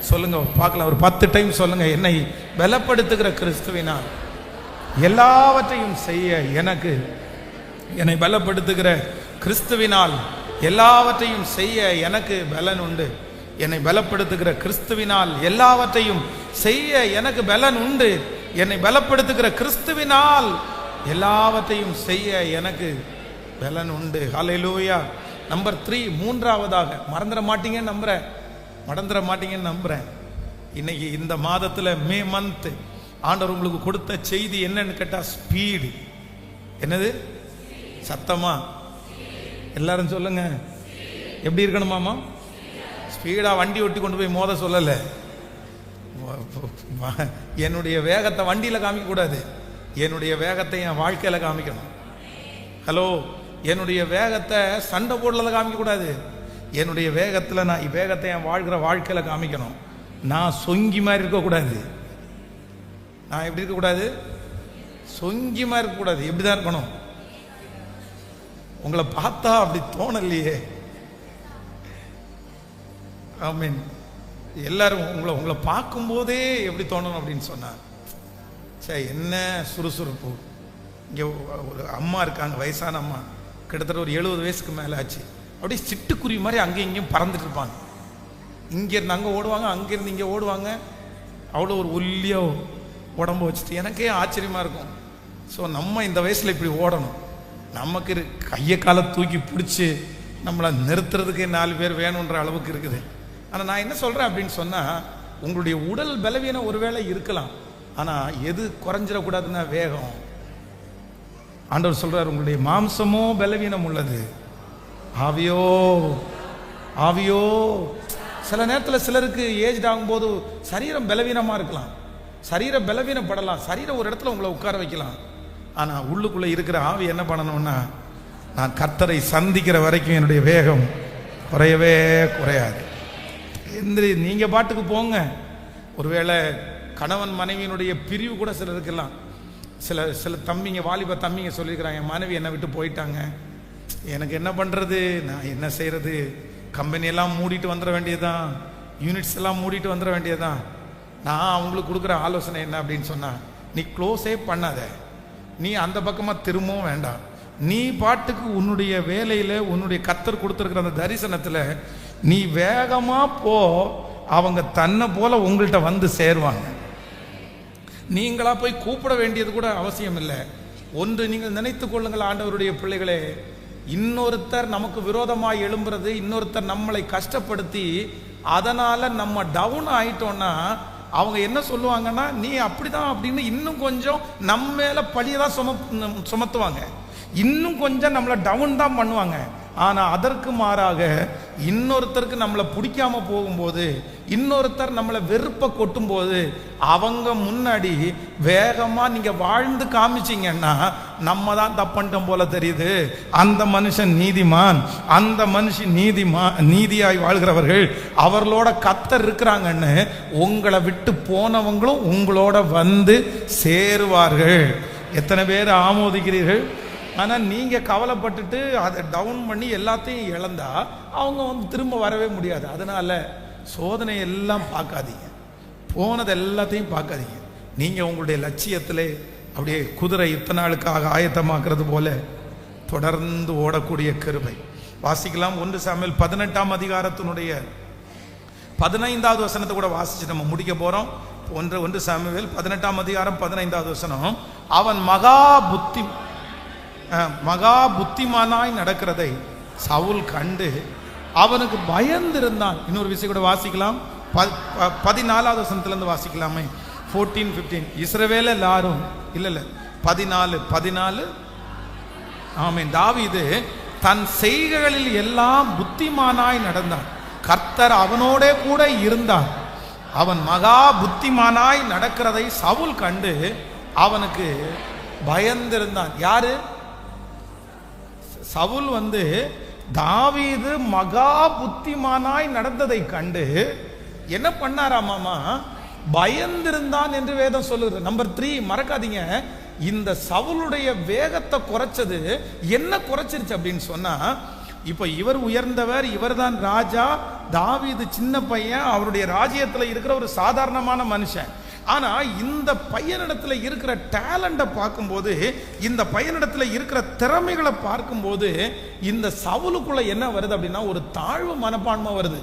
சொல்லுங்க பார்க்கலாம், ஒரு 10 டைம் சொல்லுங்க, என்னை பலப்படுத்துகிற கிறிஸ்துவினால் எல்லாவற்றையும் செய்ய எனக்கு, என்னை பலப்படுத்துகிற கிறிஸ்துவினால் எல்லாவற்றையும் செய்ய எனக்கு பலன் உண்டு, என்னை பலப்படுத்துகிற கிறிஸ்துவினால் எல்லாவற்றையும் செய்ய எனக்கு பலன் உண்டு, என்னை பலப்படுத்துகிற கிறிஸ்துவினால் எல்லாவற்றையும் செய்ய எனக்கு பலன் உண்டு. ஹல்லேலூயா. நம்பர் 3, மூன்றாவதாக, மறந்துட மாட்டீங்கன்னு நம்புறேன், மறந்துட மாட்டீங்கன்னு நம்புறேன். இன்னைக்கு இந்த மாதத்துல மே மந்த் ஆண்டவர் உங்களுக்கு கொடுத்த செய்தி என்னன்னு கேட்டா ஸ்பீடு. என்னது? சத்தமா எல்லாரும் சொல்லுங்க. எப்படி இருக்கணுமாமா? ஸ்பீடா வண்டி ஓட்டி கொண்டு போய் மோத சொல்லல. என்னுடைய வேகத்தை வண்டியில காமிக்க கூடாது, என்னுடைய வேகத்தை என் வாழ்க்கையில காமிக்கணும். ஹலோ, என்னுடைய வேகத்தை சண்டை போடல காமிக்க கூடாது, என்னுடைய வேகத்துல நான் வேகத்தை என் வாழ்கிற வாழ்க்கையில காமிக்கணும். நான் சொங்கி மாதிரி இருக்கக்கூடாது. நான் எப்படி இருக்கக்கூடாது? சொங்கி மாதிரி இருக்கக்கூடாது. எப்படிதான் இருக்கணும்? உங்களை பார்த்தா அப்படி தோணலையே. ஆமீன். எல்லாரும் உங்களை பார்க்கும்போதே எப்படி தோணணும் அப்படின்னு சொன்னார். சரி, என்ன சுறுசுறுப்பு. இங்கே ஒரு அம்மா இருக்காங்க, வயசான அம்மா, கிட்டத்தட்ட ஒரு 70 வயசுக்கு மேலே ஆச்சு. அப்படியே சிட்டுக்குருவி மாதிரி அங்கேயும் இங்கேயும் பறந்துட்டு இருப்பாங்க. இங்கேருந்து அங்கே ஓடுவாங்க, அங்கேருந்து இங்கே ஓடுவாங்க. அவ்வளோ ஒரு ஒல்லியோ உடம்பு வச்சுட்டு எனக்கே ஆச்சரியமாக இருக்கும். ஸோ நம்ம இந்த வயசில் இப்படி ஓடணும். நமக்கு கையை காலை தூக்கி பிடிச்சி நம்மளை நிறுத்துறதுக்கு 4 பேர் வேணுன்ற அளவுக்கு இருக்குது. ஆனால் நான் என்ன சொல்கிறேன் அப்படின்னு சொன்னால், உங்களுடைய உடல் பலவீனம் ஒருவேளை இருக்கலாம், ஆனால் எது குறைஞ்சிடக்கூடாதுன்னா வேகம். ஆண்டவர் சொல்கிறார், உங்களுடைய மாம்சமோ பலவீனம் உள்ளது, ஆவியோ ஆவியோ. சில நேரத்தில் சிலருக்கு ஏஜ் ஆகும்போது சரீரம் பலவீனமாக இருக்கலாம், சரீரம் பலவீனப்படலாம், சரீரம் ஒரு இடத்துல உங்களை உட்கார வைக்கலாம். ஆனால் உள்ளுக்குள்ளே இருக்கிற ஆவி என்ன பண்ணணும்னா, நான் கர்த்தரை சந்திக்கிற வரைக்கும் என்னுடைய வேகம் குறையவே குறையாது. நீங்கள் பாட்டுக்கு போங்க. ஒருவேளை கணவன் மனைவியினுடைய பிரிவு கூட சிலருக்கெல்லாம், சில தம்பிங்க, வாலிப தம்பிங்க சொல்லியிருக்கிறாங்க, என் மனைவி என்னை விட்டு போயிட்டாங்க, எனக்கு என்ன பண்ணுறது, நான் என்ன செய்கிறது, கம்பெனியெல்லாம் மூடிட்டு வந்துட வேண்டியதுதான், யூனிட்ஸ் எல்லாம் மூடிட்டு வந்துட வேண்டியதுதான். நான் அவங்களுக்கு கொடுக்குற ஆலோசனை என்ன அப்படின்னு சொன்னால், நீ க்ளோஸே பண்ணாத, நீ அந்த பக்கமாக திரும்பவும் வேண்டாம், நீ பாட்டுக்கு உன்னுடைய வேலையில் உன்னுடைய கர்த்தர் கொடுத்துருக்கிற அந்த தரிசனத்தில் நீ வேகமாக போ, அவங்க தன்னை போல உங்கள்கிட்ட வந்து சேருவாங்க. நீங்களா போய் கூப்பிட வேண்டியது கூட அவசியம் இல்லை. ஒன்று நீங்கள் நினைத்து கொள்ளுங்கள், ஆண்டவருடைய பிள்ளைகளே, இன்னொருத்தர் நமக்கு விரோதமாக எழும்புறது, இன்னொருத்தர் நம்மளை கஷ்டப்படுத்தி அதனால் நம்ம டவுன் ஆயிட்டோம்னா அவங்க என்ன சொல்லுவாங்கன்னா, நீ அப்படிதான் அப்படின்னு இன்னும் கொஞ்சம் நம்ம மேலே பழியை தான் சுமத்துவாங்க, இன்னும் கொஞ்சம் நம்மளை டவுன் தான் பண்ணுவாங்க. ஆனால் அதற்கு மாறாக இன்னொருத்தருக்கு நம்மளை பிடிக்காம போகும்போது, இன்னொருத்தர் நம்மளை வெறுப்பை கொட்டும் போது, அவங்க முன்னாடி வேகமாக நீங்கள் வாழ்ந்து காமிச்சிங்கன்னா நம்ம தான் தப்பன்ட்டோம் போல தெரியுது. அந்த மனுஷன் நீதிமான், அந்த மனுஷன் நீதியாய் வாழ்கிறவர்கள், அவர்களோட கர்த்தர் இருக்கிறாங்கன்னு உங்களை விட்டு போனவங்களும் உங்களோட வந்து சேருவார்கள். எத்தனை பேர் ஆமோதிக்கிறீர்கள்? ஆனால் நீங்கள் கவலைப்பட்டுட்டு அதை டவுன் பண்ணி எல்லாத்தையும் இழந்தா அவங்க வந்து திரும்ப வரவே முடியாது. அதனால் சோதனை எல்லாம் பார்க்காதீங்க, போனது எல்லாத்தையும் பார்க்காதீங்க. நீங்கள் உங்களுடைய லட்சியத்திலே அப்படியே குதிரை யுத்த நாளுக்காக ஆயத்தமாக்குறது போல தொடர்ந்து ஓடக்கூடிய கிருபை. வாசிக்கலாம். 1 சாமுவேல் 18ஆம் அதிகாரத்தினுடைய 15வது வசனத்தை கூட வாசிச்சு நம்ம முடிக்க போகிறோம். 1 சாமுவேல் 18ஆம் அதிகாரம் 15வது வசனம். அவன் மகா புத்திமானாய் நடக்கிறதை சவுல் கண்டு அவனுக்கு பயந்திருந்தான். இன்னொரு விஷயம் கூட வாசிக்கலாம், 14வது வசனத்திலிருந்து வாசிக்கலாமே. 14-15. இஸ்ரவேல் எல்லாரும் இல்லை 14 ஆமென். தாவீது தன் செய்கைகளில் எல்லாம் புத்திமானாய் நடந்தான், கர்த்தர் அவனோட கூட இருந்தார். அவன் மகா புத்திமானாய் நடக்கிறதை சவுல் கண்டு அவனுக்கு பயந்திருந்தான். யாரு? சவுல் வந்து தாவீது மகா புத்திமானாய் நடந்ததை கண்டு என்ன பண்ணாராமாமா? பயந்திருந்தான் என்று வேதம் சொல்லுது. நம்பர் 3 மறக்காதீங்க, இந்த சவுலுடைய வேகத்தை குறைச்சது என்ன குறைச்சிருச்சு அப்படின்னு சொன்னா, இப்ப இவர் உயர்ந்தவர், இவர் தான் ராஜா, தாவீது சின்ன பையன், அவருடைய ராஜ்யத்தில் இருக்கிற ஒரு சாதாரணமான மனுஷன். ஆனா இந்த பையனிடத்துல இருக்கிற டேலண்ட பார்க்கும்போது, இந்த பையனிடத்துல இருக்கிற திறமைகளை பார்க்கும்போது, இந்த சவுலுக்குள்ள என்ன வருது அப்படின்னா, ஒரு தாழ்வு மனப்பான்மை வருது,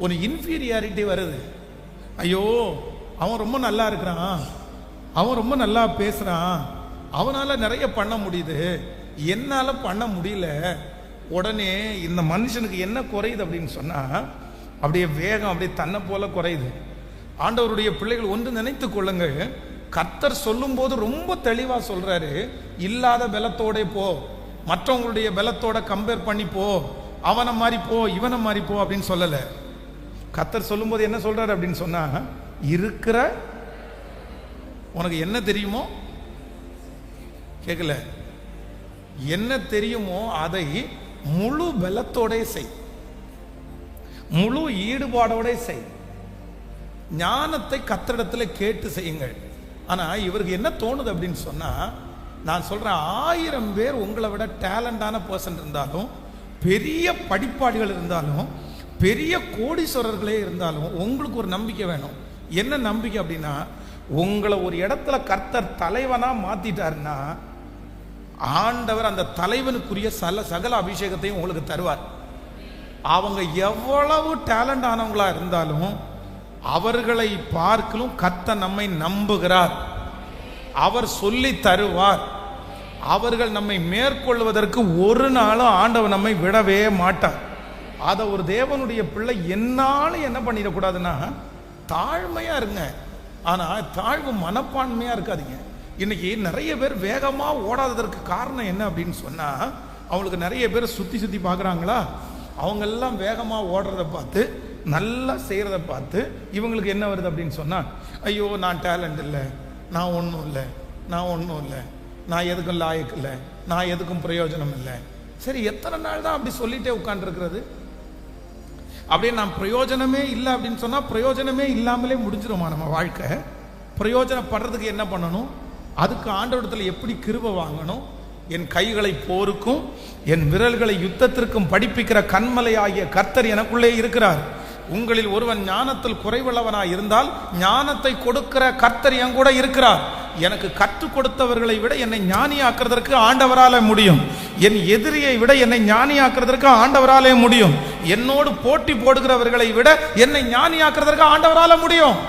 ஒரு இன்ஃபீரியாரிட்டி வருது. ஐயோ, அவன் ரொம்ப நல்லா இருக்கிறான், அவன் ரொம்ப நல்லா பேசுறான், அவனால நிறைய பண்ண முடியுது, என்னால பண்ண முடியல. உடனே இந்த மனுஷனுக்கு என்ன குறையுது அப்படின்னு சொன்னா, அப்படியே வேகம் அப்படியே தன்னை போல குறையுது. ஆண்டவருடைய பிள்ளைகள் ஒன்று நினைத்து கொள்ளுங்கள், கர்த்தர் சொல்லும் போது ரொம்ப தெளிவா சொல்றாரு, இல்லாத பலத்தோட போ, மற்றவங்களுடைய பலத்தோட கம்பேர் பண்ணி போ, அவனை மாதிரி போ, இவனை மாதிரி போ அப்படின்னு சொல்லல. கர்த்தர் சொல்லும் போது என்ன சொல்றாரு அப்படின்னு சொன்னா, இருக்கிற உனக்கு என்ன தெரியுமோ, கேட்கல, என்ன தெரியுமோ அதை முழு பலத்தோட செய், முழு ஈடுபாடோட செய், ஞானத்தை கர்த்தரிடத்தில் கேட்டு செய்யுங்கள். ஆனா இவருக்கு என்ன தோணுது அப்படின்னு சொன்னா, நான் சொல்றேன், 1000 பேர் உங்களை விட டேலண்டான பர்சன் இருந்தாலும், பெரிய படிப்பாளிகள் இருந்தாலும், பெரிய கோடீஸ்வரர்களே இருந்தாலும், உங்களுக்கு ஒரு நம்பிக்கை வேணும். என்ன நம்பிக்கை அப்படின்னா, உங்களை ஒரு இடத்துல கர்த்தர் தலைவனா மாத்திட்டாருன்னா, ஆண்டவர் அந்த தலைவனுக்குரிய சகல அபிஷேகத்தையும் உங்களுக்கு தருவார். அவங்க எவ்வளவு டேலண்ட் ஆனவங்களா இருந்தாலும் அவர்களை பார்க்கலும் கர்த்தர் நம்மை நம்புகிறார். அவர் சொல்லி தருவார். அவர்கள் நம்மை மேற்கொள்வதற்கு ஒரு நாளும் ஆண்டவர் நம்மை விடவே மாட்டார். அதை ஒரு தேவனுடைய பிள்ளை என்னாலும் என்ன பண்ணிடக்கூடாதுன்னா தாழ்மையா இருங்க. ஆனா தாழ்வு மனப்பான்மையா இருக்காதீங்க. இன்னைக்கு நிறைய பேர் வேகமா ஓடாததற்கு காரணம் என்ன அப்படின்னு சொன்னா, அவங்களுக்கு நிறைய பேர் சுத்தி சுத்தி பார்க்குறாங்களா, அவங்க எல்லாம் வேகமா ஓடுறத பார்த்து நல்லா செய்யறத பார்த்து இவங்களுக்கு என்ன வருது அப்படின்னு சொன்னா, ஐயோ நான் டேலண்ட் இல்லை, நான் ஒன்றும் இல்லை, நான் ஒன்றும் இல்லை, நான் எதுக்கும் லாயக்கு இல்லை, நான் எதுக்கும் பிரயோஜனம் இல்லை. சரி, எத்தனை நாள் தான் அப்படி சொல்லிட்டே உட்காந்துருக்கிறது? அப்படியே நான் பிரயோஜனமே இல்லை அப்படின்னு சொன்னா பிரயோஜனமே இல்லாமலே முடிஞ்சிருமா நம்ம வாழ்க்கை? பிரயோஜனப்படுறதுக்கு என்ன பண்ணணும்? அதுக்கு ஆண்டவரிடத்தில் எப்படி கிருபை வாங்கணும்? என் கைகளை போருக்கும் என் விரல்களை யுத்தத்திற்கும் படிப்பிக்கிற கண்மலை ஆகிய கர்த்தர் எனக்குள்ளே இருக்கிறார். உங்களில் ஒருவன் ஞானத்தில் குறைவுள்ளவனாய் இருந்தால் ஞானத்தை கொடுக்கிற கர்த்தர் என் கூட இருக்கிறார். எனக்கு கற்றுக் கொடுத்தவர்களை விட என்னை ஞானியாக்குறதற்கு ஆண்டவராலே முடியும். என் எதிரியை விட என்னை ஞானியாக்குறதற்கு ஆண்டவராலே முடியும். என்னோடு போட்டி போடுகிறவர்களை விட என்னை ஞானியாக்குறதற்கு ஆண்டவரால முடியும்.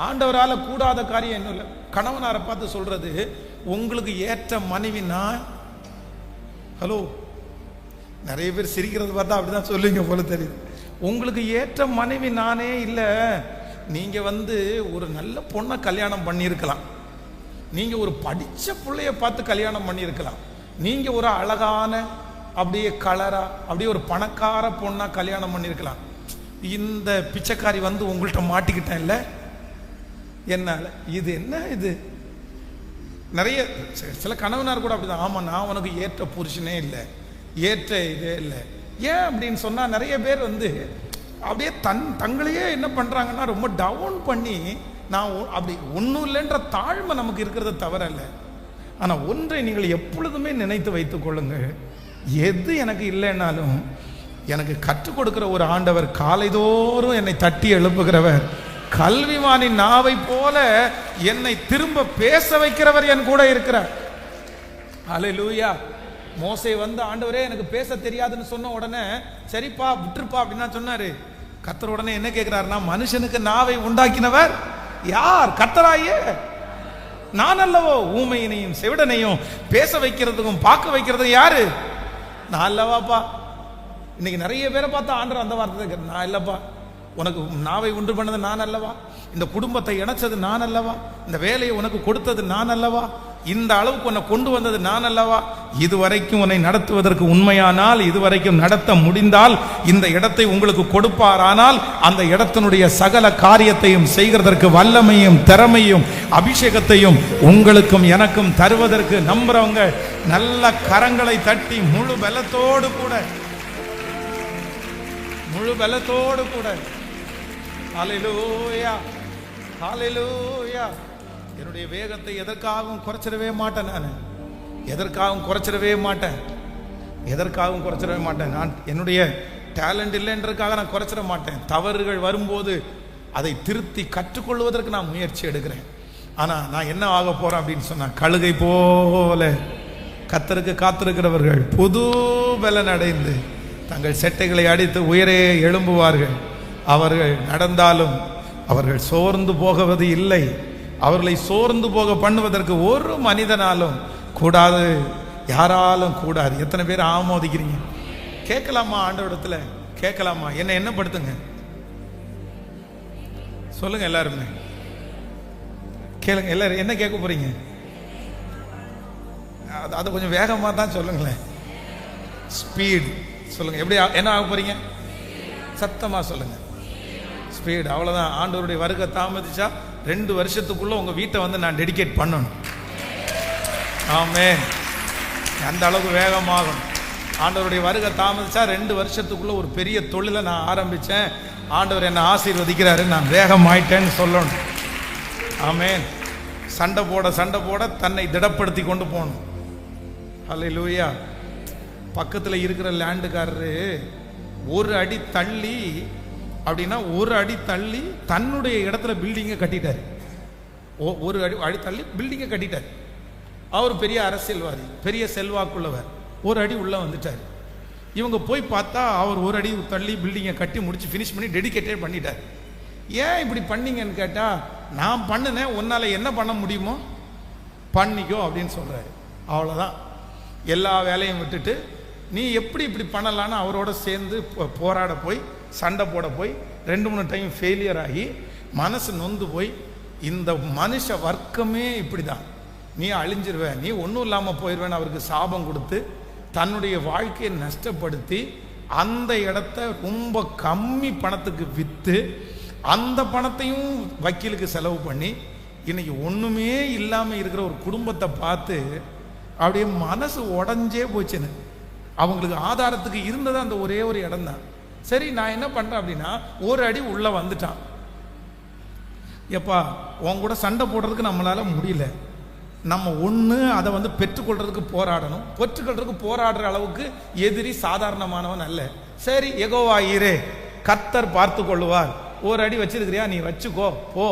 ஆண்டவரால கூடாத காரியம் என்ன இல்லை. கணவனாரை பார்த்து சொல்றது, உங்களுக்கு ஏற்ற மனைவி நான். ஹலோ, நிறைய பேர் சிரிக்கிறது பார்த்தா அப்படிதான் சொல்லுவீங்க போல தெரியுது. உங்களுக்கு ஏற்ற மனைவி நானே இல்லை. நீங்க ஒரு நல்ல பொண்ணை கல்யாணம் பண்ணியிருக்கலாம், நீங்க ஒரு படிச்ச பிள்ளைய பார்த்து கல்யாணம் பண்ணியிருக்கலாம், நீங்க ஒரு அழகான அப்படியே கலரா அப்படியே ஒரு பணக்கார பொண்ணா கல்யாணம் பண்ணியிருக்கலாம். இந்த பிச்சைக்காரி உங்கள்கிட்ட மாட்டிக்கிட்டேன் இல்லை என்னால. இது என்ன இது? நிறைய சில கணவனார் கூட அப்படிதான், ஆமா நான் உனக்கு ஏற்ற புருஷனே இல்லை, ஏற்ற இதே இல்லை. ஏன் அப்படின்னு சொன்னா, நிறைய பேர் அப்படியே தங்களையே என்ன பண்றாங்கன்னா ரொம்ப டவுன் பண்ணி, நான் அப்படி ஒன்றும் இல்லைன்ற தாழ்மை நமக்கு இருக்கிறத தவற இல்லை. ஆனா ஒன்றை நீங்கள் எப்பொழுதுமே நினைத்து வைத்துக் கொள்ளுங்கள், எது எனக்கு இல்லைன்னாலும் எனக்கு கற்றுக் கொடுக்கிற ஒரு ஆண்டவர், காலைதோறும் என்னை தட்டி எழுப்புகிறவர், கல்விமானின் நாவை போல என்னை திரும்ப பேச வைக்கிறவர் என் கூட இருக்கிறார். அல்லேலூயா. மோசே ஆண்டவரே எனக்கு பேச தெரியாதுன்னு சொன்ன உடனே சரிப்பா விட்டுருப்பா அப்படின்னு சொன்னாரு. கர்த்தர் உடனே என்ன கேட்கிறாருன்னா, மனுஷனுக்கு நாவை உண்டாக்கினவர் யார்? கர்த்தராயே. நான் அல்லவோ ஊமையினையும் செவிடனையும் பேச வைக்கிறதுக்கும் பார்க்க வைக்கிறதும் யாரு? நான் அல்லவாப்பா. இன்னைக்கு நிறைய பேரை பார்த்தா ஆண்டவர் அந்த வார்த்தை, நான் இல்லப்பா, உனக்கு நாவை உண்டு பண்ணது நான் அல்லவா, இந்த குடும்பத்தை இணைச்சது நான் அல்லவா, இந்த வேலையை உனக்கு கொடுத்தது நான் அல்லவா, இந்த அளவுக்கு உன்னை கொண்டு வந்தது நான் அல்லவா, இதுவரைக்கும் உன்னை நடத்துவதற்கு உண்மையானால், இதுவரைக்கும் நடத்த முடிந்தால், இந்த இடத்தை உங்களுக்கு கொடுப்பாரானால், அந்த இடத்தினுடைய சகல காரியத்தையும் செய்கிறதற்கு வல்லமையும் திறமையும் அபிஷேகத்தையும் உங்களுக்கும் எனக்கும் தருவதற்கு நம்புறவங்க நல்ல கரங்களை தட்டி முழு பலத்தோடு கூட ஹல்லேலூயா, ஹல்லேலூயா. என்னுடைய வேகத்தை எதற்காகவும் குறைச்சிடவே மாட்டேன். நான் எதற்காகவும் குறைச்சிடவே மாட்டேன். நான் என்னுடைய டேலண்ட் இல்லைன்றதுக்காக நான் குறைச்சிட மாட்டேன். தவறுகள் வரும்போது அதை திருத்தி கற்றுக்கொள்வதற்கு நான் முயற்சி எடுக்கிறேன். ஆனா நான் என்ன ஆக போறேன் அப்படின்னு சொன்னா, கழுகை போல கர்த்தருக்கு காத்திருக்கிறவர்கள் புது பலன் அடைந்து தங்கள் செட்டைகளை அடித்து உயரே எழும்புவார்கள். அவர்கள் நடந்தாலும் அவர்கள் சோர்ந்து போகுவது இல்லை. அவர்களை சோர்ந்து போக பண்ணுவதற்கு ஒரு மனிதனாலும் கூடாது, யாராலும் கூடாது. எத்தனை பேர் ஆமோதிக்கிறீங்க? கேட்கலாமா? ஆண்டவரிடத்துல கேட்கலாமா? என்ன படுத்துங்க சொல்லுங்க. எல்லாருமே கேளுங்க. எல்லாரும் என்ன கேட்க போறீங்க? அதை கொஞ்சம் வேகமா தான் சொல்லுங்களேன். ஸ்பீட் சொல்லுங்க. எப்படி என்ன ஆக போறீங்க? சத்தமா சொல்லுங்க. ஸ்பீட். அவ்வளவுதான். ஆண்டவருடைய வருகை தாமதிச்சா 2 வருஷத்துக்குள்ள உங்க வீட்டை நான் டெடிகேட் பண்ணணும். ஆமென். அந்த அளவுக்கு வேகமாகும். ஆண்டவருடைய வருகை தாமதிச்சா 2 வருஷத்துக்குள்ள ஒரு பெரிய தொழிலை நான் ஆரம்பிச்சேன், ஆண்டவர் என்னை ஆசீர்வதிக்கிறாரு, நான் வேகமாயிட்டேன்னு சொல்லணும். ஆமென். சண்டை போட தன்னை திடப்படுத்தி கொண்டு போகணும். ஹல்லேலூயா. பக்கத்துல இருக்கிற லேண்டுக்காரரு ஒரு அடி தள்ளி தன்னுடைய இடத்துல பில்டிங்கை கட்டிட்டாரு. ஒரு அடி தள்ளி பில்டிங்கை கட்டிட்டார். அவர் பெரிய அரசியல்வாதி, பெரிய செல்வாக்குள்ளவர். ஒரு அடி உள்ள வந்துட்டார். இவங்க போய் பார்த்தா அவர் ஒரு அடி தள்ளி பில்டிங்கை கட்டி முடிச்சு ஃபினிஷ் பண்ணி டெடிகேட்டே பண்ணிட்டார். ஏன் இப்படி பண்ணீங்கன்னு கேட்டால், நான் பண்ணினேன், உன்னால் என்ன பண்ண முடியுமோ பண்ணிக்கோ அப்படின்னு சொல்கிறாரு. அவ்வளோதான். எல்லா வேலையும் விட்டுட்டு நீ எப்படி இப்படி பண்ணலான்னு அவரோட சேர்ந்து போராட போய் சண்டை போட போய் 2-3 டைம் ஃபெயிலியர் ஆகி மனசு நொந்து போய், இந்த மனுஷ வர்க்கமே இப்படி தான், நீ அழிஞ்சிருவ, நீ ஒன்றும் இல்லாமல் போயிடுவேன்னு அவருக்கு சாபம் கொடுத்து தன்னுடைய வாழ்க்கையை நஷ்டப்படுத்தி அந்த இடத்த ரொம்ப கம்மி பணத்துக்கு விற்று அந்த பணத்தையும் வக்கீலுக்கு செலவு பண்ணி இன்னைக்கு ஒன்றுமே இல்லாமல் இருக்கிற ஒரு குடும்பத்தை பார்த்து அப்படியே மனசு உடஞ்சே போச்சுன்னு. அவங்களுக்கு ஆதாரத்துக்கு இருந்தது அந்த ஒரே ஒரு இடம் தான். சரி, நான் என்ன பண்ணுறேன் அப்படின்னா, ஒரு அடி உள்ளே வந்துட்டான். எப்பா உன் கூட சண்டை போடுறதுக்கு நம்மளால முடியல, நம்ம ஒன்று அதை பெற்றுக்கொள்றதுக்கு போராடணும். பெற்றுக்கொள்றதுக்கு போராடுற அளவுக்கு எதிரி சாதாரணமானவன் அல்ல. சரி, யெகோவா ஈரே, கர்த்தர் பார்த்து கொள்ளுவார். ஒரு அடி வச்சிருக்கிறியா, நீ வச்சுக்கோ போ.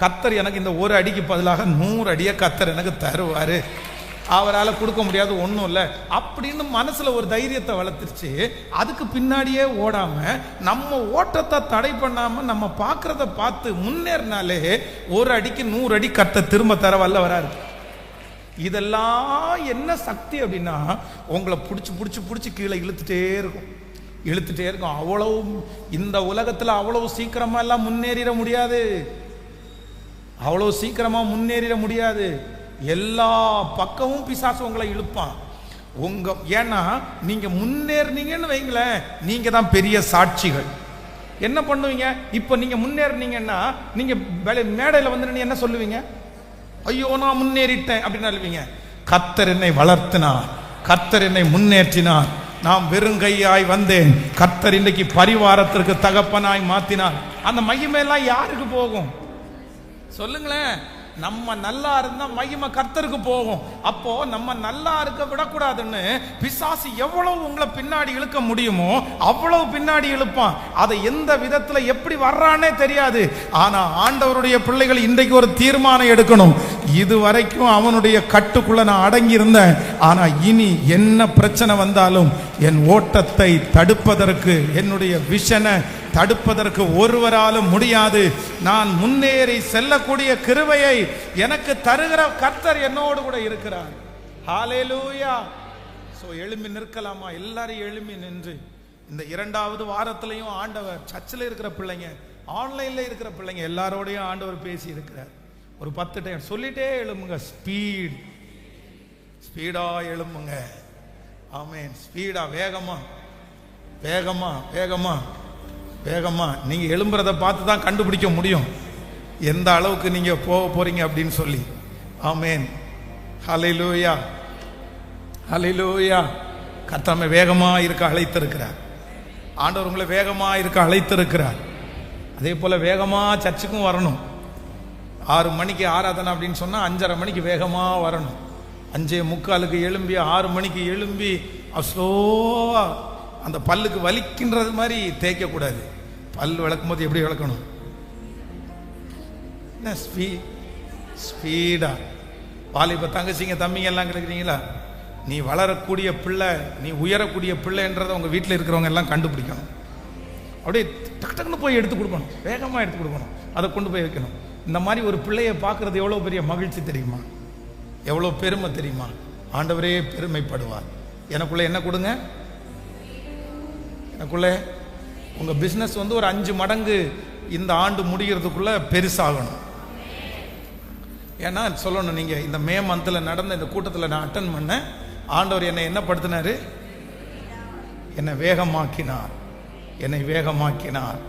கர்த்தர் எனக்கு இந்த ஒரு அடிக்கு பதிலாக 100 அடியை கர்த்தர் எனக்கு தருவார். அவரால் கொடுக்க முடியாது ஒன்றும் இல்லை அப்படின்னு மனசில் ஒரு தைரியத்தை வளர்த்துருச்சு. அதுக்கு பின்னாடியே ஓடாம நம்ம ஓட்டத்தை தடை பண்ணாம நம்ம பார்க்கறத பார்த்து முன்னேறினாலே ஒரு அடிக்கு 100 அடி கர்த்தர் திரும்ப தர வல்ல வராரு. இதெல்லாம் என்ன சக்தி அப்படின்னா, உங்களை பிடிச்சி பிடிச்சி பிடிச்சி கீழே இழுத்துட்டே இருக்கும். அவ்வளவு இந்த உலகத்தில் அவ்வளவு சீக்கிரமா எல்லாம் முன்னேறிட முடியாது. எல்லா பக்கமும் பிசாசு உங்களை இழுப்பான். ஏன்னா நீங்க முன்னேறினீங்கன்னு வைங்களேன், நீங்க தான் பெரிய சாட்சிகள். என்ன பண்ணுவீங்க? இப்ப நீங்க முன்னேறினீங்கன்னா நீங்க மேடையில் வந்து என்ன சொல்லுவீங்க? ஐயோ நான் முன்னேறிட்டேன் அப்படின்னு சொல்லுவீங்க. கர்த்தர் என்னை வளர்த்தினார், கர்த்தர் என்னை முன்னேற்றினார், நான் வெறுங்கையாய் வந்தேன், கர்த்தர் இன்னைக்கு பரிவாரத்திற்கு தகப்பனாய் மாத்தினார். அந்த மகிமையெல்லாம் யாருக்கு போகும் சொல்லுங்களேன்? நம்ம நல்லா இருந்தா மகிமை கர்த்தருக்கு போகும். அப்போ நம்ம நல்லா இருக்க விடக்கூடாதுன்னு பிசாசு எவ்வளவு உங்களை பின்னாடி இழுக்க முடியுமோ அவ்வளவு பின்னாடி இழுப்பான். அதை எந்த விதத்துல எப்படி வர்றானே தெரியாது. ஆனா ஆண்டவருடைய பிள்ளைகள் இன்றைக்கு ஒரு தீர்மானம் எடுக்கணும். இதுவரைக்கும் அவனுடைய கட்டுக்குள்ள நான் அடங்கி இருந்தேன், ஆனா இனி என்ன பிரச்சனை வந்தாலும் என் ஓட்டத்தை தடுப்பதற்கு, என்னுடைய விஷனை தடுப்பதற்கு ஒருவராலும் முடியாது. நான் முன்னேறி செல்லக்கூடிய கிருபையை எனக்கு தருகிற கர்த்தர் என்னோடு கூட இருக்கிறார். ஹல்லேலூயா. சோ எழும்பி நிற்கலாமா? எல்லாரும் எழும்பி நின்று இந்த 2வது வாரத்திலையும் ஆண்டவர் சர்ச்சில் இருக்கிற பிள்ளைங்க, ஆன்லைன்ல இருக்கிற பிள்ளைங்க எல்லாரோடையும் ஆண்டவர் பேசி இருக்கிறார். ஒரு 10 டைம் சொல்லிட்டே எழும்புங்க. ஸ்பீடா எழும்புங்க. ஆமென். ஸ்பீடா, வேகமா வேகமா வேகமா வேகமா. நீங்க எழும்புறதை பார்த்து தான் கண்டுபிடிக்க முடியும் எந்த அளவுக்கு நீங்க போக போறீங்க அப்படின்னு சொல்லி. ஆமென். ஹல்லேலூயா, ஹல்லேலூயா. கர்த்தர் வேகமா இருக்க அழைத்திருக்கிறார். ஆண்டவர் உங்களை வேகமா இருக்க அழைத்திருக்கிறார். அதே போல வேகமா சர்ச்சுக்கும் வரணும். 6 மணிக்கு ஆராதனை அப்படின்னு சொன்னா 5:30 மணிக்கு வேகமா வரணும். 5:45 எழும்பி 6 மணிக்கு எழும்பி ஸ்லோவா, அந்த பல்லுக்கு வலிக்கின்றது மாதிரி தேய்க்க கூடாது. பல் விளக்கும் போது எப்படி விளக்கணும்? ஸ்பீடா. வாலிப தங்கச்சிங்க தம்பிங்க எல்லாம் கிடைக்கிறீங்களா? நீ வளரக்கூடிய பிள்ளை, நீ உயரக்கூடிய பிள்ளைன்றதை உங்க வீட்டில் இருக்கிறவங்க எல்லாம் கண்டுபிடிக்கணும். அப்படியே டக்கு டக்குன்னு போய் எடுத்து கொடுக்கணும், வேகமாக எடுத்து கொடுக்கணும், அதை கொண்டு போய் வைக்கணும். இந்த மாதிரி ஒரு பிள்ளையை பார்க்கறது எவ்வளோ பெரிய மகிழ்ச்சி தெரியுமா? எவ்வளோ பெருமை தெரியுமா? ஆண்டவரே பெருமைப்படுவார். எனக்குள்ள என்ன கொடுங்க? எனக்குள்ளே உங்கள் பிஸ்னஸ் ஒரு 5 மடங்கு இந்த ஆண்டு முடிகிறதுக்குள்ள பெருசாகணும். ஏன்னா சொல்லணும், நீங்கள் இந்த மே மந்தில் நடந்த இந்த கூட்டத்தில் நான் அட்டன் பண்ணேன். ஆண்டவர் என்னை என்ன படுத்தினார்? என்னை வேகமாக்கினார், என்னை வேகமாக்கினார்,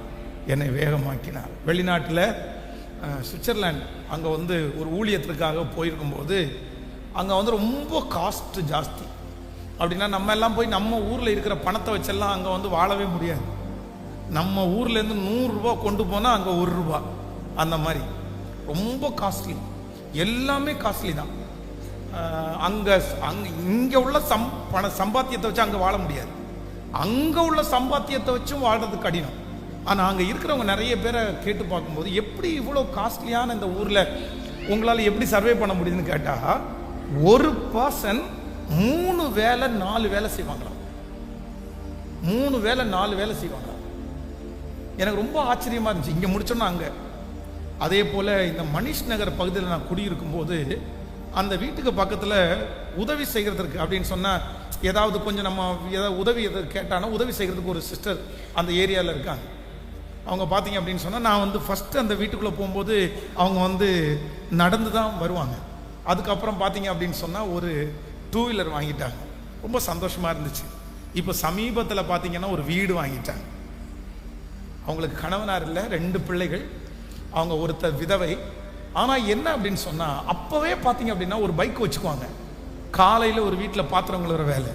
என்னை வேகமாக்கினார். வெளிநாட்டில் சுவிட்சர்லாந்து அங்கே ஒரு ஊழியத்திற்காக போயிருக்கும்போது அங்கே ரொம்ப காஸ்ட் ஜாஸ்தி. அப்படின்னா நம்ம எல்லாம் போய் நம்ம ஊரில் இருக்கிற பணத்தை வச்செல்லாம் அங்கே வாழவே முடியாது. நம்ம ஊர்லேருந்து 100 ரூபா கொண்டு போனால் அங்கே 1 ரூபா, அந்த மாதிரி ரொம்ப காஸ்ட்லி. எல்லாமே காஸ்ட்லி தான். அங்கே இங்கே உள்ள சம்பாத்தியத்தை வச்சு அங்கே வாழ முடியாது. அங்கே உள்ள சம்பாத்தியத்தை வச்சும் வாழ்றது கடினம். ஆனால் அங்கே இருக்கிறவங்க நிறைய பேரை கேட்டு பார்க்கும்போது, எப்படி இவ்வளோ காஸ்ட்லியான இந்த ஊரில் உங்களால் எப்படி சர்வே பண்ண முடியுதுன்னு கேட்டால், ஒரு பர்சன் 3 வேலை 4 வேலை செய்வாங்களாம். 3 வேளை 4 வேளை செய்வாங்க. எனக்கு ரொம்ப ஆச்சரியமா இருந்துச்சு. இங்கே முடிச்சோன்னா அங்கே. அதே போல் இந்த மணிஷ் நகர் பகுதியில் நான் குடியிருக்கும் போது அந்த வீட்டுக்கு பக்கத்தில் உதவி செய்கிறதுக்கு அப்படின்னு சொன்னால், ஏதாவது கொஞ்சம் நம்ம ஏதாவது உதவி எது கேட்டானா உதவி செய்கிறதுக்கு ஒரு சிஸ்டர் அந்த ஏரியாவில் இருக்காங்க. அவங்க பார்த்தீங்க அப்படின்னு சொன்னால், நான் வந்து ஃபஸ்ட்டு அந்த வீட்டுக்குள்ளே போகும்போது அவங்க நடந்து தான் வருவாங்க. அதுக்கப்புறம் பார்த்தீங்க அப்படின்னு சொன்னால் ஒரு 2 வீலர் வாங்கிட்டாங்க. ரொம்ப சந்தோஷமாக இருந்துச்சு. இப்போ சமீபத்தில் பார்த்தீங்கன்னா ஒரு வீடு வாங்கிட்டாங்க. அவங்களுக்கு கணவனார் இல்லை, 2 பிள்ளைகள். அவங்க ஒருத்தர் விதவை. ஆனால் என்ன அப்படின்னு சொன்னால், அப்போவே பார்த்தீங்க அப்படின்னா ஒரு பைக் வச்சுக்குவாங்க. காலையில் ஒரு வீட்டில் பாத்திரம் கழுவுற வேலை,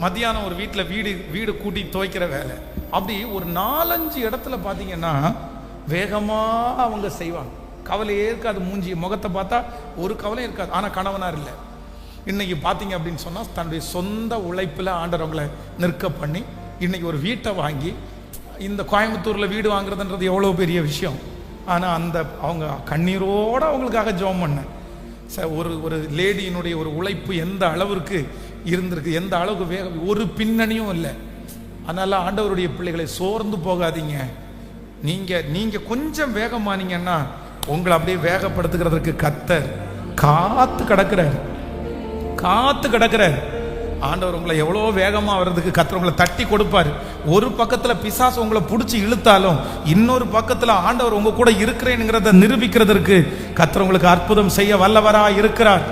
மத்தியானம் ஒரு வீட்டில் வீடு கூட்டி துவைக்கிற வேலை, அப்படி ஒரு 4-5 இடத்துல பார்த்தீங்கன்னா வேகமாக அவங்க செய்வாங்க. கவலையே இருக்காது. மூஞ்சி முகத்தை பார்த்தா ஒரு கவலையும் இருக்காது. ஆனால் கணவனார் இல்லை. இன்னைக்கு பார்த்தீங்க அப்படின்னு சொன்னால், தன்னுடைய சொந்த உழைப்பில் ஆண்டவங்களை நிற்க பண்ணி இன்னைக்கு ஒரு வீட்டை வாங்கி, இந்த கோயம்புத்தூரில் வீடு வாங்குறதுன்றது எவ்வளோ பெரிய விஷயம். ஆனால் அவங்க கண்ணீரோடு அவங்களுக்காக ஜெபம் பண்ணேன். ஒரு லேடியினுடைய ஒரு உழைப்பு எந்த அளவிற்கு இருந்திருக்கு, எந்த அளவுக்கு ஒரு பின்னணியும் இல்லை. அதனால ஆண்டவருடைய பிள்ளைகளை சோர்ந்து போகாதீங்க. நீங்க கொஞ்சம் வேகமானீங்கன்னா உங்களை அப்படியே வேகப்படுத்துகிறதுக்கு கர்த்தர் காத்து கிடக்கிறார். ஆண்டவர் உங்களை எவ்வளோ வேகமாக வர்றதுக்கு கர்த்தர் உங்களை தட்டி கொடுப்பார். ஒரு பக்கத்தில் பிசாசு உங்களை பிடிச்சி இழுத்தாலும் இன்னொரு பக்கத்தில் ஆண்டவர் உங்க கூட இருக்கிறேனுங்கிறத நிரூபிக்கிறதற்கு கர்த்தர் உங்களுக்கு அற்புதம் செய்ய வல்லவராக இருக்கிறார்.